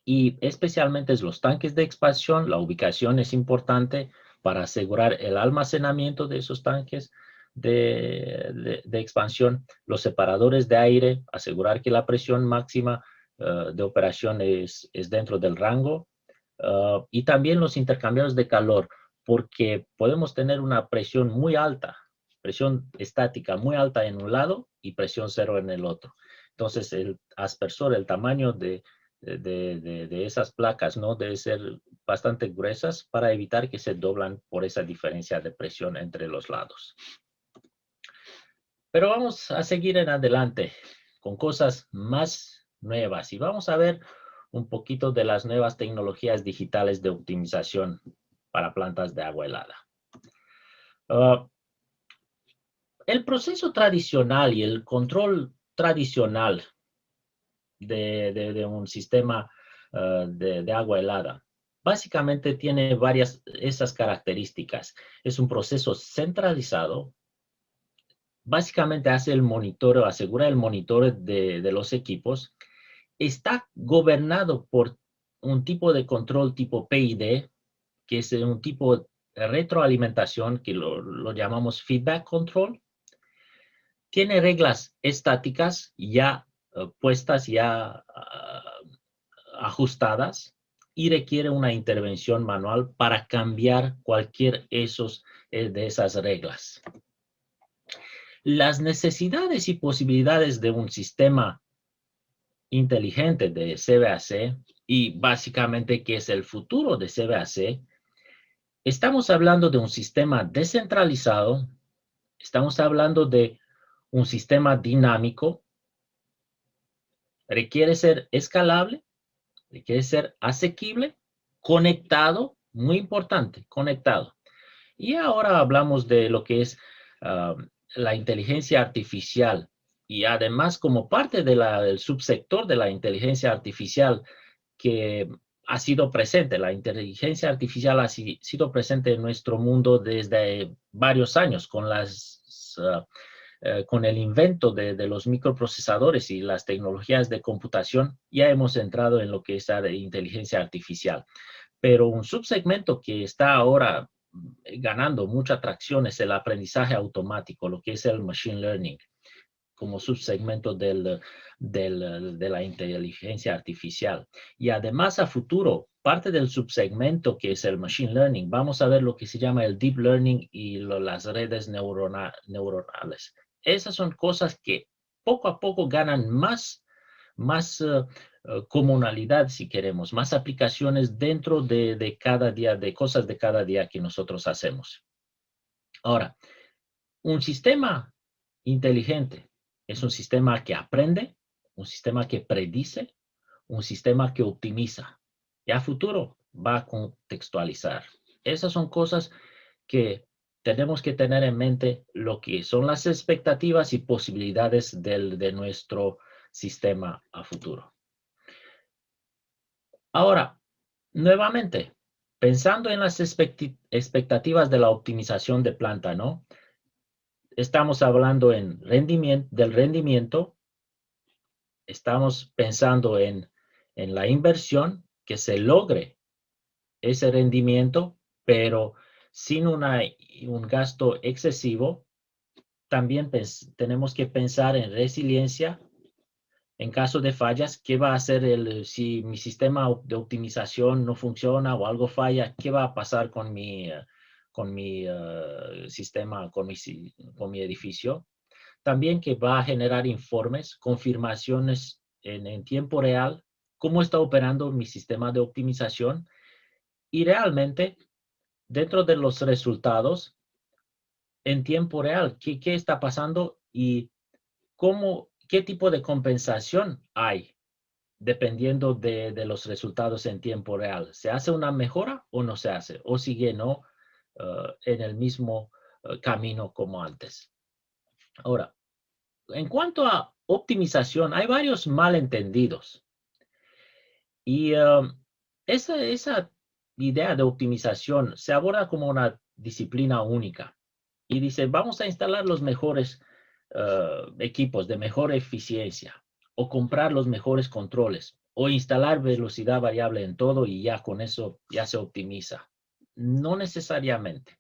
Y especialmente los tanques de expansión, la ubicación es importante para asegurar el almacenamiento de esos tanques de expansión, los separadores de aire, asegurar que la presión máxima de operación es dentro del rango, y también los intercambiadores de calor, porque podemos tener una presión muy alta, presión estática muy alta en un lado y presión cero en el otro. Entonces, el aspersor, el tamaño de esas placas, ¿no? Debe ser bastante gruesas para evitar que se doblan por esa diferencia de presión entre los lados. Pero vamos a seguir en adelante con cosas más nuevas y vamos a ver un poquito de las nuevas tecnologías digitales de optimización para plantas de agua helada. El proceso tradicional y el control tradicional de un sistema de agua helada básicamente tiene varias esas características. Es un proceso centralizado. Básicamente hace el monitoreo, asegura el monitoreo de los equipos. Está gobernado por un tipo de control tipo PID, que es un tipo de retroalimentación que lo llamamos feedback control. Tiene reglas estáticas ya puestas, ya ajustadas y requiere una intervención manual para cambiar cualquier de esas reglas. Las necesidades y posibilidades de un sistema inteligente de CVAC y básicamente que es el futuro de CVAC, estamos hablando de un sistema descentralizado, estamos hablando de un sistema dinámico, requiere ser escalable, requiere ser asequible, conectado, muy importante, conectado. Y ahora hablamos de lo que es la inteligencia artificial y además como parte del subsector de la inteligencia artificial que ha sido presente. La inteligencia artificial ha sido presente en nuestro mundo desde varios años con con el invento de los microprocesadores y las tecnologías de computación. Ya hemos entrado en lo que es la inteligencia artificial. Pero un subsegmento que está ahora ganando mucha atracción es el aprendizaje automático, lo que es el machine learning, como subsegmento de la inteligencia artificial. Y además a futuro, parte del subsegmento que es el machine learning, vamos a ver lo que se llama el deep learning y las redes neuronales. Esas son cosas que poco a poco ganan más comunalidad, si queremos, más aplicaciones dentro de cada día, de cosas de cada día que nosotros hacemos. Ahora, un sistema inteligente es un sistema que aprende, un sistema que predice, un sistema que optimiza. Y a futuro va a contextualizar. Esas son cosas que tenemos que tener en mente, lo que son las expectativas y posibilidades de nuestro sistema a futuro. Ahora, nuevamente, pensando en las expectativas de la optimización de planta, ¿no? Estamos hablando del rendimiento, estamos pensando en la inversión, que se logre ese rendimiento, pero sin un gasto excesivo. También tenemos que pensar en resiliencia. En caso de fallas, ¿qué va a hacer si mi sistema de optimización no funciona o algo falla? ¿Qué va a pasar con mi sistema, con mi edificio? También que va a generar informes, confirmaciones en tiempo real, cómo está operando mi sistema de optimización y realmente dentro de los resultados en tiempo real, qué está pasando y qué tipo de compensación hay dependiendo de los resultados en tiempo real. ¿Se hace una mejora o no se hace? ¿O sigue en el mismo camino como antes? Ahora, en cuanto a optimización, hay varios malentendidos. Y esa idea de optimización se aborda como una disciplina única. Y dice, vamos a instalar los mejores equipos de mejor eficiencia, o comprar los mejores controles, o instalar velocidad variable en todo y ya con eso ya se optimiza. No necesariamente.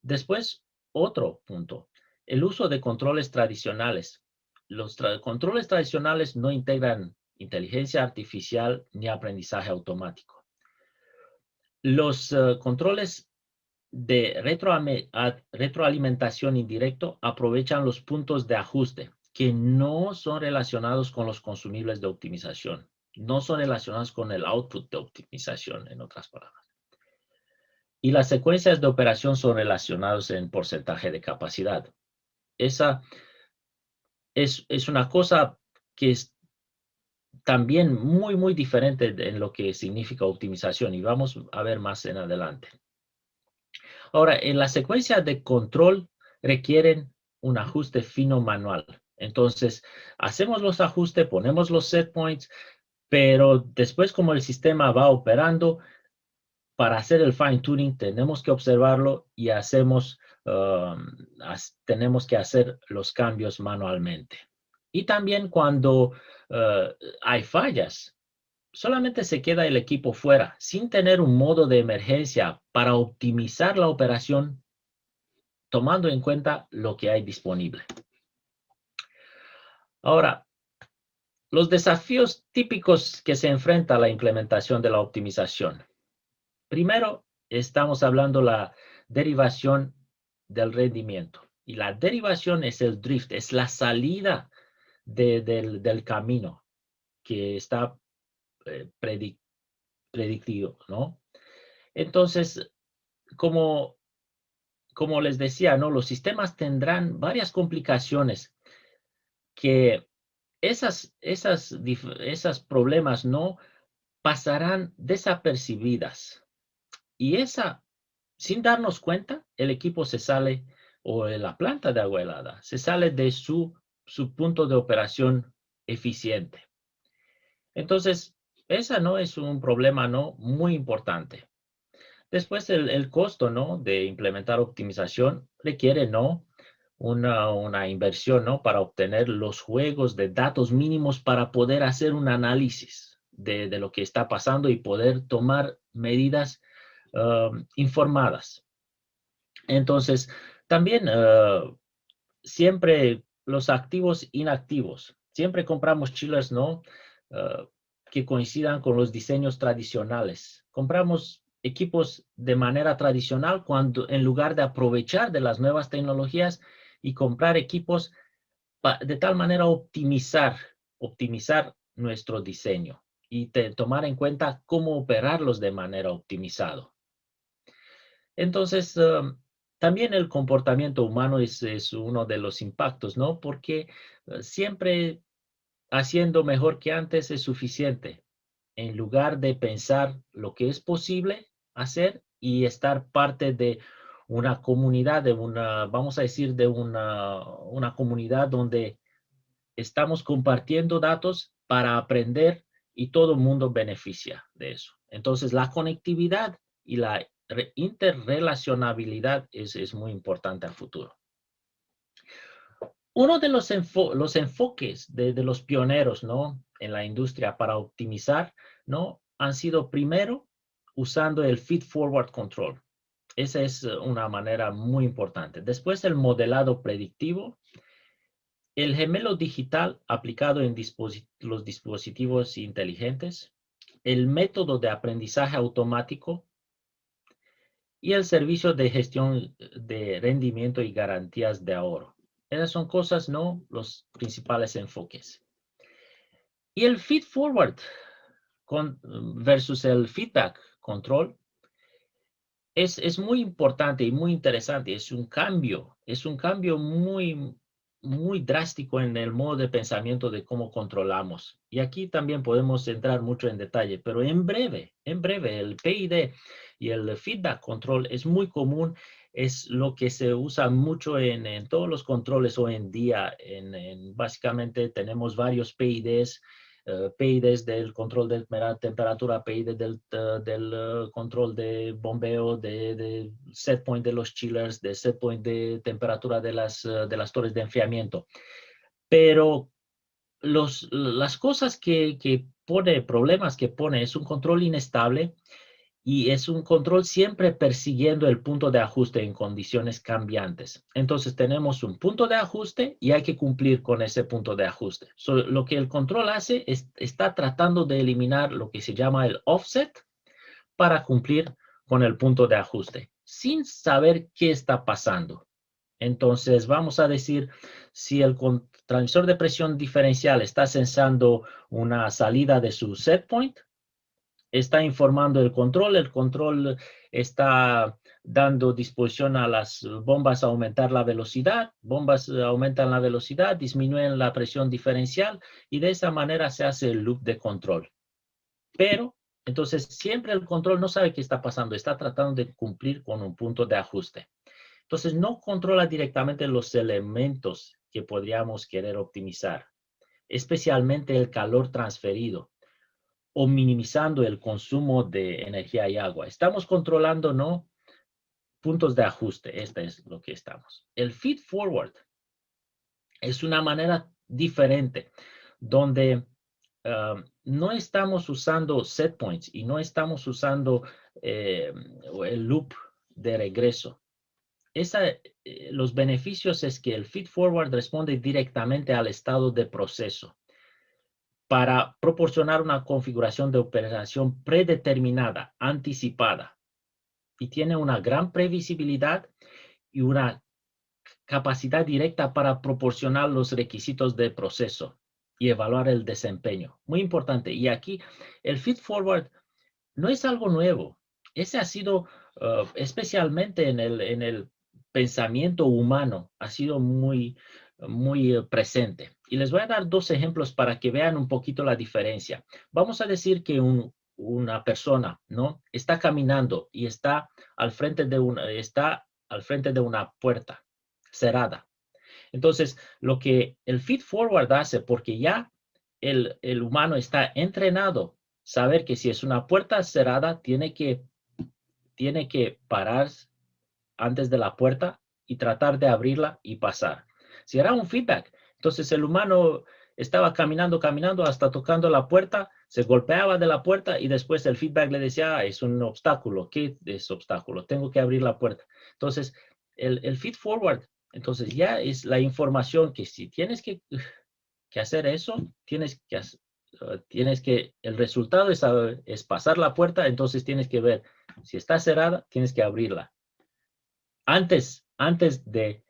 Después, otro punto, el uso de controles tradicionales. Los controles tradicionales no integran inteligencia artificial ni aprendizaje automático. Los controles de retroalimentación indirecto aprovechan los puntos de ajuste, que no son relacionados con los consumibles de optimización. No son relacionados con el output de optimización, en otras palabras. Y las secuencias de operación son relacionadas en porcentaje de capacidad. Esa es una cosa que es también muy diferente en lo que significa optimización y vamos a ver más en adelante. Ahora, en la secuencia de control requieren un ajuste fino manual. Entonces, hacemos los ajustes, ponemos los set points, pero después como el sistema va operando, para hacer el fine tuning tenemos que observarlo y tenemos que hacer los cambios manualmente. Y también cuando hay fallas, solamente se queda el equipo fuera, sin tener un modo de emergencia para optimizar la operación, tomando en cuenta lo que hay disponible. Ahora, los desafíos típicos que se enfrenta a la implementación de la optimización. Primero, estamos hablando de la derivación del rendimiento. Y la derivación es el drift, es la salida del camino que está predictivo, ¿no? Entonces, como les decía, ¿no? Los sistemas tendrán varias complicaciones que esos problemas no pasarán desapercibidas. Y sin darnos cuenta, el equipo se sale, o la planta de agua helada, se sale de su punto de operación eficiente. Entonces, ese no es un problema, ¿no? Muy importante. Después, el costo, ¿no? De implementar optimización requiere, ¿no? Una inversión, ¿no? Para obtener los juegos de datos mínimos para poder hacer un análisis de lo que está pasando y poder tomar medidas informadas. Entonces, también siempre los activos inactivos. Siempre compramos chillers, ¿no? Que coincidan con los diseños tradicionales. Compramos equipos de manera tradicional cuando en lugar de aprovechar de las nuevas tecnologías y comprar equipos de tal manera optimizar nuestro diseño y tomar en cuenta cómo operarlos de manera optimizada. Entonces, también el comportamiento humano es uno de los impactos, ¿no? Porque siempre haciendo mejor que antes es suficiente, en lugar de pensar lo que es posible hacer y estar parte de una comunidad, vamos a decir, de una comunidad donde estamos compartiendo datos para aprender y todo el mundo beneficia de eso. Entonces, la conectividad y la interrelacionabilidad es muy importante a futuro. Uno de los enfoques de los pioneros, ¿no? En la industria para optimizar, ¿no? Han sido primero usando el feed-forward control. Esa es una manera muy importante. Después el modelado predictivo, el gemelo digital aplicado en los dispositivos inteligentes, el método de aprendizaje automático y el servicio de gestión de rendimiento y garantías de ahorro. Esas son cosas, ¿no? Los principales enfoques. Y el feed forward versus el feedback control es muy importante y muy interesante. Es un cambio muy drástico en el modo de pensamiento de cómo controlamos. Y aquí también podemos entrar mucho en detalle, pero en breve, el PID y el feedback control es muy común, es lo que se usa mucho en todos los controles hoy en día. Básicamente tenemos varios PIDs, PIDs del control de temperatura, PID del control de bombeo, de set point de los chillers, de set point de temperatura de las torres de enfriamiento. Pero las cosas problemas que pone es un control inestable y es un control siempre persiguiendo el punto de ajuste en condiciones cambiantes. Entonces tenemos un punto de ajuste y hay que cumplir con ese punto de ajuste. Lo que el control hace está tratando de eliminar lo que se llama el offset para cumplir con el punto de ajuste, sin saber qué está pasando. Entonces, vamos a decir, si el transmisor de presión diferencial está sensando una salida de su set point, está informando el control está dando disposición a las bombas a aumentar la velocidad, bombas aumentan la velocidad, disminuyen la presión diferencial y de esa manera se hace el loop de control. Pero, entonces, siempre el control no sabe qué está pasando, está tratando de cumplir con un punto de ajuste. Entonces, no controla directamente los elementos que podríamos querer optimizar, especialmente el calor transferido o minimizando el consumo de energía y agua. Estamos controlando, ¿no?, puntos de ajuste. Este es lo que estamos. El feed forward es una manera diferente donde no estamos usando set points y no estamos usando el loop de regreso. Los beneficios es que el feed forward responde directamente al estado de proceso para proporcionar una configuración de operación predeterminada, anticipada, y tiene una gran previsibilidad y una capacidad directa para proporcionar los requisitos de proceso y evaluar el desempeño. Muy importante. Y aquí el feed forward no es algo nuevo. Ese ha sido, especialmente en el pensamiento humano, ha sido muy presente. Y les voy a dar dos ejemplos para que vean un poquito la diferencia. Vamos a decir que una persona, ¿no?, está caminando y está al frente de una puerta cerrada. Entonces, lo que el feed forward hace, porque ya el humano está entrenado, saber que si es una puerta cerrada, tiene que parar antes de la puerta y tratar de abrirla y pasar. Si era un feedback, entonces el humano estaba caminando hasta tocando la puerta, se golpeaba de la puerta y después el feedback le decía, es un obstáculo. ¿Qué es obstáculo? Tengo que abrir la puerta. Entonces, el feed forward, entonces ya es la información que si tienes que hacer eso, el resultado es pasar la puerta, entonces tienes que ver si está cerrada, tienes que abrirla. Antes de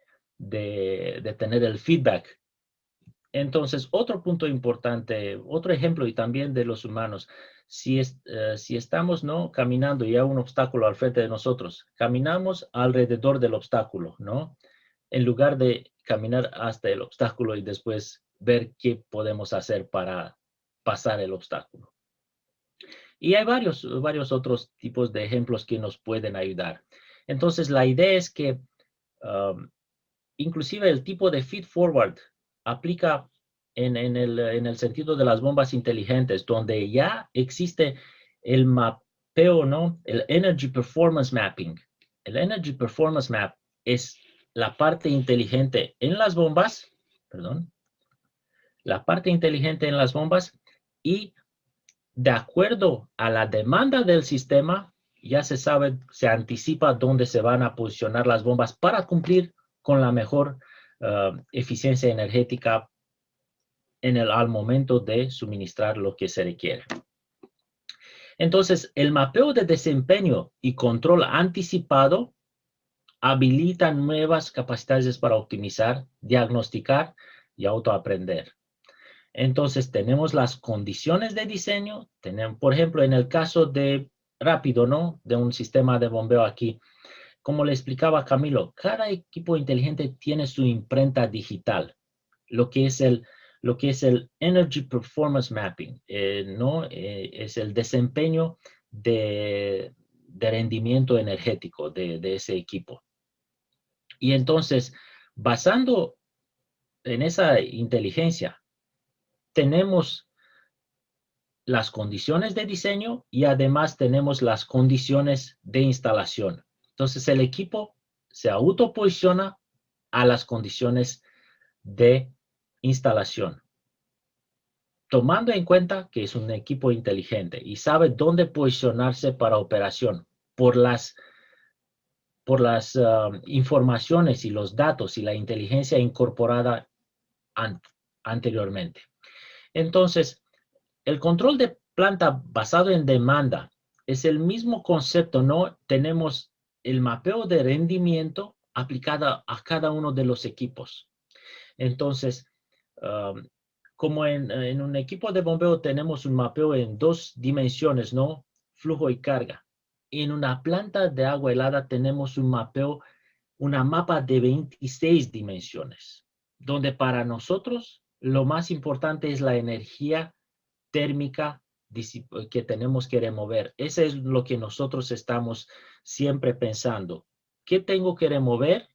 tener el feedback. Entonces, otro punto importante, otro ejemplo y también de los humanos, si estamos, ¿no?, caminando y hay un obstáculo al frente de nosotros, caminamos alrededor del obstáculo, ¿no?, en lugar de caminar hasta el obstáculo y después ver qué podemos hacer para pasar el obstáculo. Y hay varios otros tipos de ejemplos que nos pueden ayudar. Entonces, la idea es que inclusive el tipo de feed forward aplica en el sentido de las bombas inteligentes, donde ya existe el mapeo, ¿no?, el Energy Performance Mapping. El Energy Performance Map es la parte inteligente en las bombas, y de acuerdo a la demanda del sistema, ya se sabe, se anticipa dónde se van a posicionar las bombas para cumplir con la mejor eficiencia energética al momento de suministrar lo que se requiere. Entonces, el mapeo de desempeño y control anticipado habilita nuevas capacidades para optimizar, diagnosticar y autoaprender. Entonces, tenemos las condiciones de diseño. Por ejemplo, en el caso de rápido, ¿no?, de un sistema de bombeo aquí, como le explicaba Camilo, cada equipo inteligente tiene su imprenta digital, lo que es el Energy Performance Mapping, ¿no? Es el desempeño de rendimiento energético de ese equipo. Y entonces, basando en esa inteligencia, tenemos las condiciones de diseño y además tenemos las condiciones de instalación. Entonces, el equipo se autoposiciona a las condiciones de instalación, tomando en cuenta que es un equipo inteligente y sabe dónde posicionarse para operación por las informaciones y los datos y la inteligencia incorporada anteriormente. Entonces, el control de planta basado en demanda es el mismo concepto, ¿no? Tenemos el mapeo de rendimiento aplicada a cada uno de los equipos. Entonces, como en un equipo de bombeo tenemos un mapeo en 2 dimensiones, ¿no? Flujo y carga. En una planta de agua helada tenemos un mapeo, una mapa de 26 dimensiones, donde para nosotros lo más importante es la energía térmica que tenemos que remover. Eso es lo que nosotros estamos siempre pensando. ¿Qué tengo que remover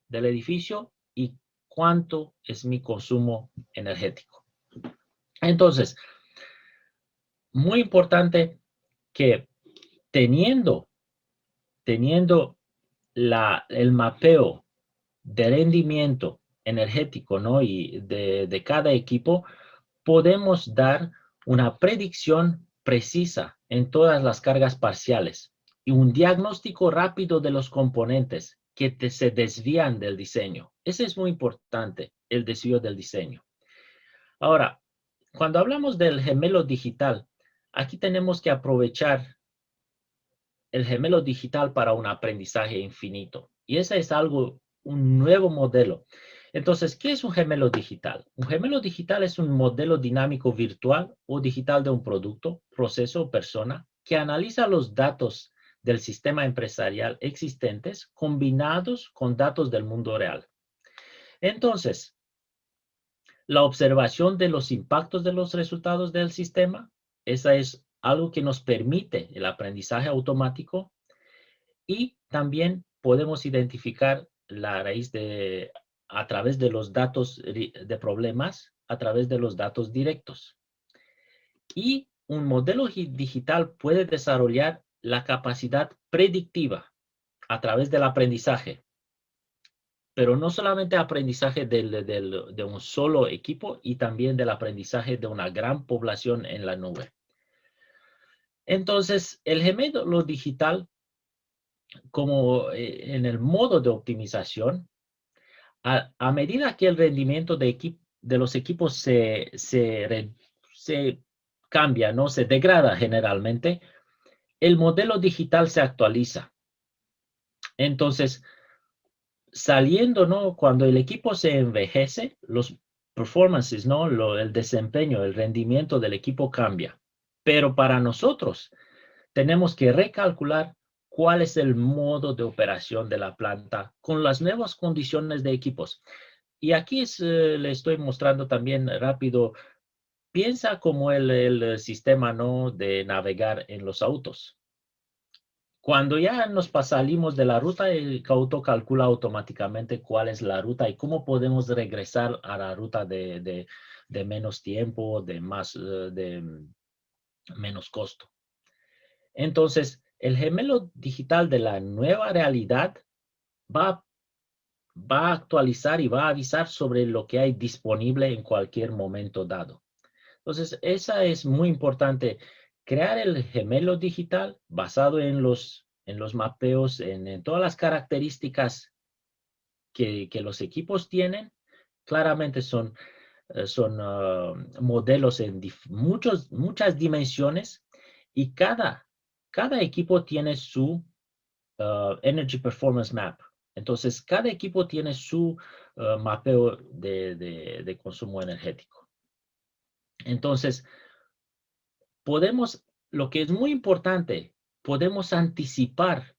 del edificio y cuánto es mi consumo energético? Entonces, muy importante que teniendo el mapeo de rendimiento energético, ¿no? Y de cada equipo, podemos dar una predicción precisa en todas las cargas parciales y un diagnóstico rápido de los componentes que se desvían del diseño. Ese es muy importante, el desvío del diseño. Ahora, cuando hablamos del gemelo digital, aquí tenemos que aprovechar el gemelo digital para un aprendizaje infinito. Y ese es un nuevo modelo. Entonces, ¿qué es un gemelo digital? Un gemelo digital es un modelo dinámico virtual o digital de un producto, proceso o persona que analiza los datos del sistema empresarial existentes combinados con datos del mundo real. Entonces, la observación de los impactos de los resultados del sistema, esa es algo que nos permite el aprendizaje automático, y también podemos identificar la raíz a través de los datos de problemas, a través de los datos directos. Y un modelo digital puede desarrollar la capacidad predictiva a través del aprendizaje, pero no solamente aprendizaje de un solo equipo y también del aprendizaje de una gran población en la nube. Entonces, el gemelo digital, como en el modo de optimización, a medida que el rendimiento de los equipos se cambia, ¿no? Se degrada generalmente, el modelo digital se actualiza. Entonces, saliendo, ¿no? Cuando el equipo se envejece, los performances, ¿no? El desempeño, el rendimiento del equipo cambia. Pero para nosotros, tenemos que recalcular cuál es el modo de operación de la planta con las nuevas condiciones de equipos. Y aquí le estoy mostrando también rápido. Piensa como el sistema, ¿no? De navegar en los autos. Cuando ya salimos de la ruta, el auto calcula automáticamente cuál es la ruta y cómo podemos regresar a la ruta de menos tiempo, de menos costo. Entonces, el gemelo digital de la nueva realidad va a actualizar y va a avisar sobre lo que hay disponible en cualquier momento dado. Entonces, esa es muy importante, crear el gemelo digital basado en los mapeos, en todas las características que los equipos tienen. Claramente son modelos en muchas dimensiones y cada equipo tiene su Energy Performance Map. Entonces, cada equipo tiene su mapeo de consumo energético. Entonces, lo que es muy importante, podemos anticipar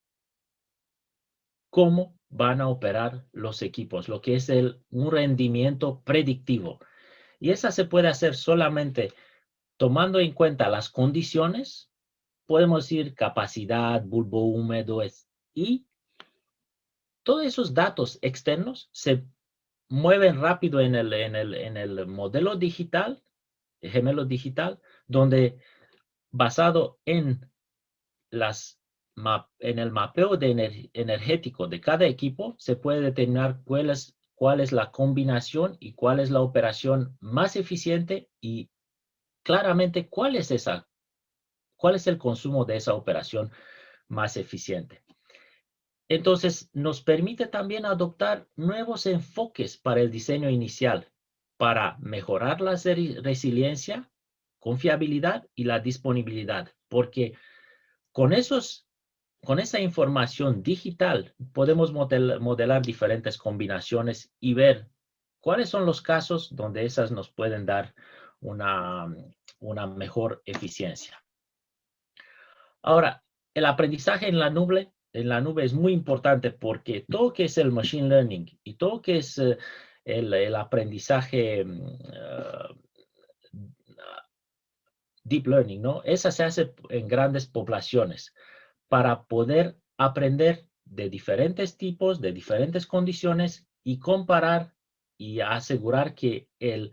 cómo van a operar los equipos, lo que es un rendimiento predictivo. Y esa se puede hacer solamente tomando en cuenta las condiciones, podemos decir capacidad, bulbo húmedo, y todos esos datos externos se mueven rápido en el modelo digital, el gemelo digital, donde basado en el mapeo energético de cada equipo, se puede determinar cuál es la combinación y cuál es la operación más eficiente y claramente cuál es el consumo de esa operación más eficiente. Entonces, nos permite también adoptar nuevos enfoques para el diseño inicial, para mejorar la resiliencia, confiabilidad y la disponibilidad, porque con con esa información digital podemos modelar diferentes combinaciones y ver cuáles son los casos donde esas nos pueden dar una mejor eficiencia. Ahora, el aprendizaje en la nube es muy importante porque todo que es el machine learning y todo que es el aprendizaje deep learning, ¿no? Esa se hace en grandes poblaciones para poder aprender de diferentes tipos, de diferentes condiciones y comparar y asegurar que el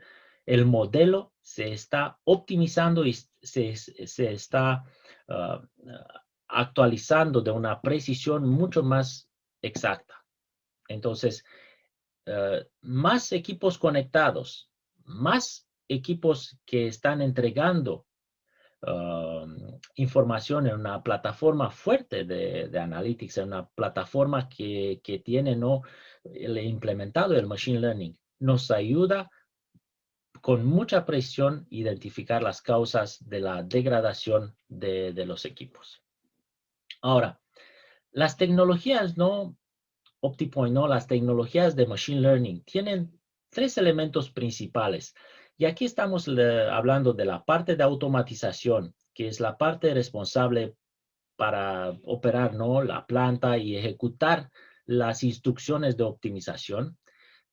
modelo se está optimizando y se está actualizando de una precisión mucho más exacta. Entonces, más equipos conectados, más equipos que están entregando información en una plataforma fuerte de analytics, en una plataforma que tiene implementado el machine learning, nos ayuda con mucha precisión identificar las causas de la degradación de los equipos. Ahora, las tecnologías, OptiPoint, las tecnologías de Machine Learning tienen 3 elementos principales. Y aquí estamos hablando de la parte de automatización, que es la parte responsable para operar, la planta y ejecutar las instrucciones de optimización.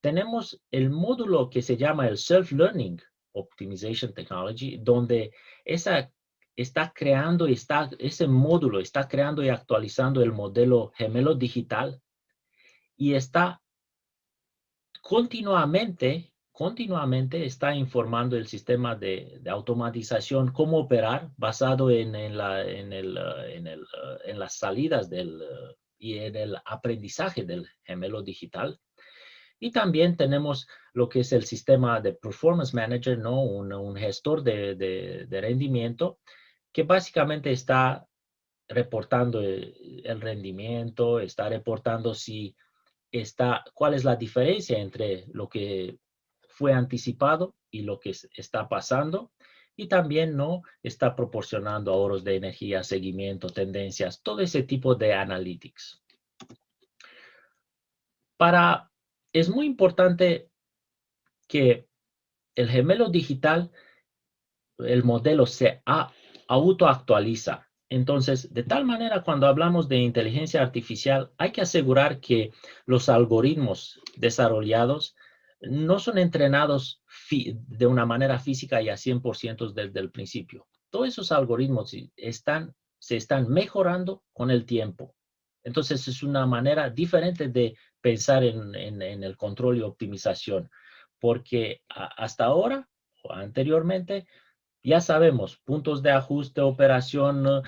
Tenemos el módulo que se llama el Self-Learning Optimization Technology, donde ese módulo está creando y actualizando el modelo gemelo digital y está continuamente está informando el sistema de automatización cómo operar basado en las salidas y en el aprendizaje del gemelo digital. Y también tenemos lo que es el sistema de Performance Manager, un gestor de rendimiento que básicamente está reportando el rendimiento, está reportando cuál es la diferencia entre lo que fue anticipado y lo que está pasando. Y también está proporcionando ahorros de energía, seguimiento, tendencias, todo ese tipo de analytics. Es muy importante que el gemelo digital, el modelo se autoactualiza. Entonces, de tal manera, cuando hablamos de inteligencia artificial, hay que asegurar que los algoritmos desarrollados no son entrenados de una manera física y a 100% desde el principio. Todos esos algoritmos se están mejorando con el tiempo. Entonces, es una manera diferente de pensar en el control y optimización, porque hasta ahora o anteriormente, ya sabemos puntos de ajuste, operación,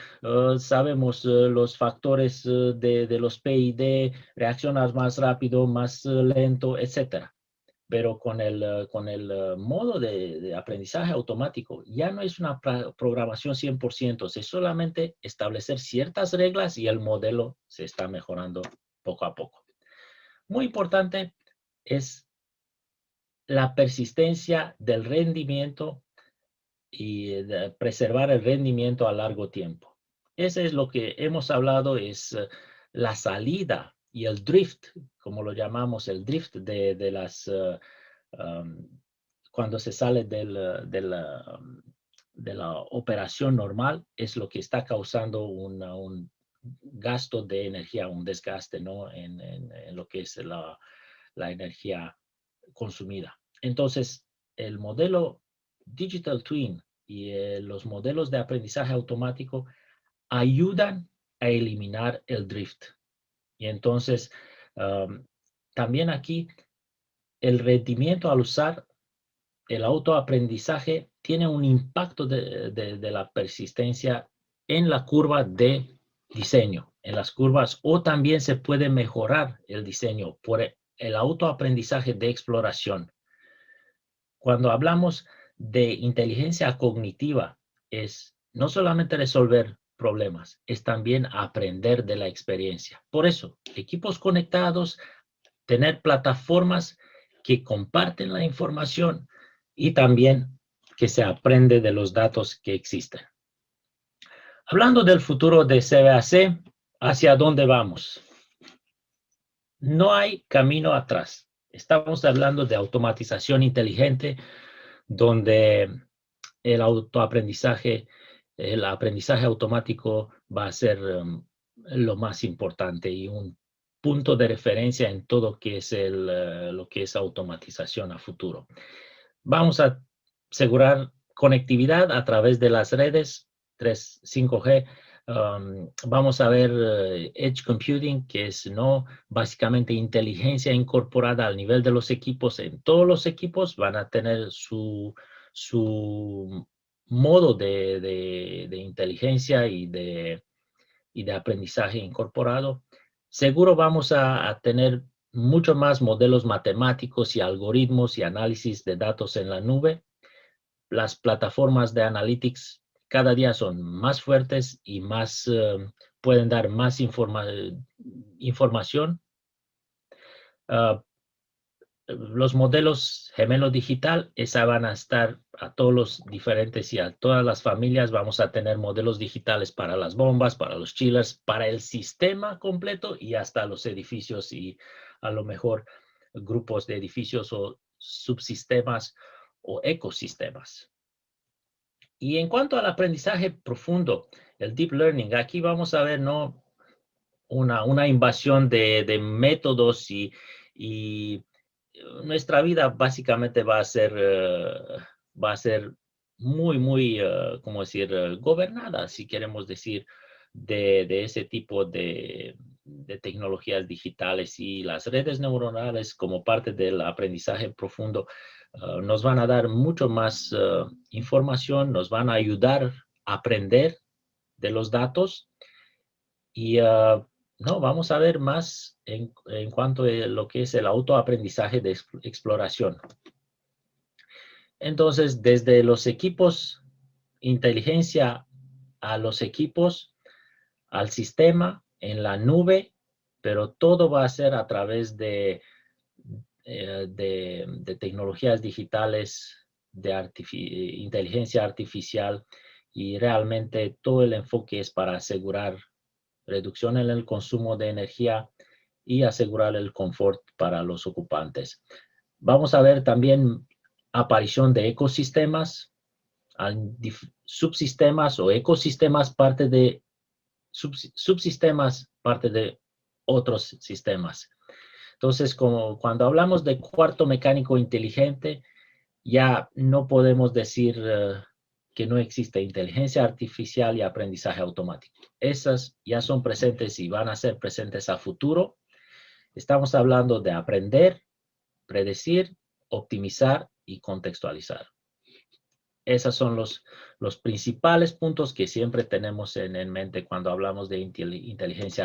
sabemos los factores de los PID, reaccionas más rápido, más lento, etc. Pero con el modo de aprendizaje automático, ya no es una programación 100%, es solamente establecer ciertas reglas y el modelo se está mejorando poco a poco. Muy importante es la persistencia del rendimiento y preservar el rendimiento a largo tiempo. Ese es lo que hemos hablado, es la salida y el drift, como lo llamamos, el drift de las, cuando se sale de la operación normal, es lo que está causando un gasto de energía, un desgaste, en lo que es la energía consumida. Entonces, el modelo Digital Twin y los modelos de aprendizaje automático ayudan a eliminar el drift. Y entonces, también aquí, el rendimiento al usar el autoaprendizaje tiene un impacto de la persistencia en la curva de diseño, en las curvas, o también se puede mejorar el diseño por el autoaprendizaje de exploración. Cuando hablamos de inteligencia cognitiva, es no solamente resolver problemas, es también aprender de la experiencia. Por eso, equipos conectados, tener plataformas que comparten la información y también que se aprende de los datos que existen. Hablando del futuro de CBAC, ¿Hacia dónde vamos? No hay camino atrás. Estamos hablando de automatización inteligente, donde el autoaprendizaje, el aprendizaje automático va a ser lo más importante y un punto de referencia en todo lo que es automatización a futuro. Vamos a asegurar conectividad a través de las redes 5G. Vamos a ver Edge Computing, que es básicamente inteligencia incorporada al nivel de los equipos. En todos los equipos van a tener su modo de inteligencia y de aprendizaje incorporado. Seguro vamos a tener mucho más modelos matemáticos y algoritmos y análisis de datos en la nube. Las plataformas de analytics cada día son más fuertes y más pueden dar más información. Los modelos gemelo digital, esa van a estar a todos los diferentes y a todas las familias. Vamos a tener modelos digitales para las bombas, para los chillers, para el sistema completo y hasta los edificios y a lo mejor grupos de edificios o subsistemas o ecosistemas. Y en cuanto al aprendizaje profundo, el deep learning, aquí vamos a ver una invasión de métodos y nuestra vida básicamente va a ser muy, ¿cómo decir? Gobernada, si queremos decir, de ese tipo de tecnologías digitales, y las redes neuronales como parte del aprendizaje profundo nos van a dar mucho más información, nos van a ayudar a aprender de los datos y vamos a ver más en cuanto a lo que es el autoaprendizaje de exploración. Entonces, desde los equipos, inteligencia a los equipos, al sistema, en la nube, pero todo va a ser a través de tecnologías digitales, de inteligencia artificial, y realmente todo el enfoque es para asegurar reducción en el consumo de energía y asegurar el confort para los ocupantes. Vamos a ver también aparición de ecosistemas, subsistemas o ecosistemas, parte de subsistemas, parte de otros sistemas. Entonces, cuando hablamos de cuarto mecánico inteligente, ya no podemos decir que no existe inteligencia artificial y aprendizaje automático. Esas ya son presentes y van a ser presentes a futuro. Estamos hablando de aprender, predecir, optimizar y contextualizar. Esos son los principales puntos que siempre tenemos en mente cuando hablamos de inteligencia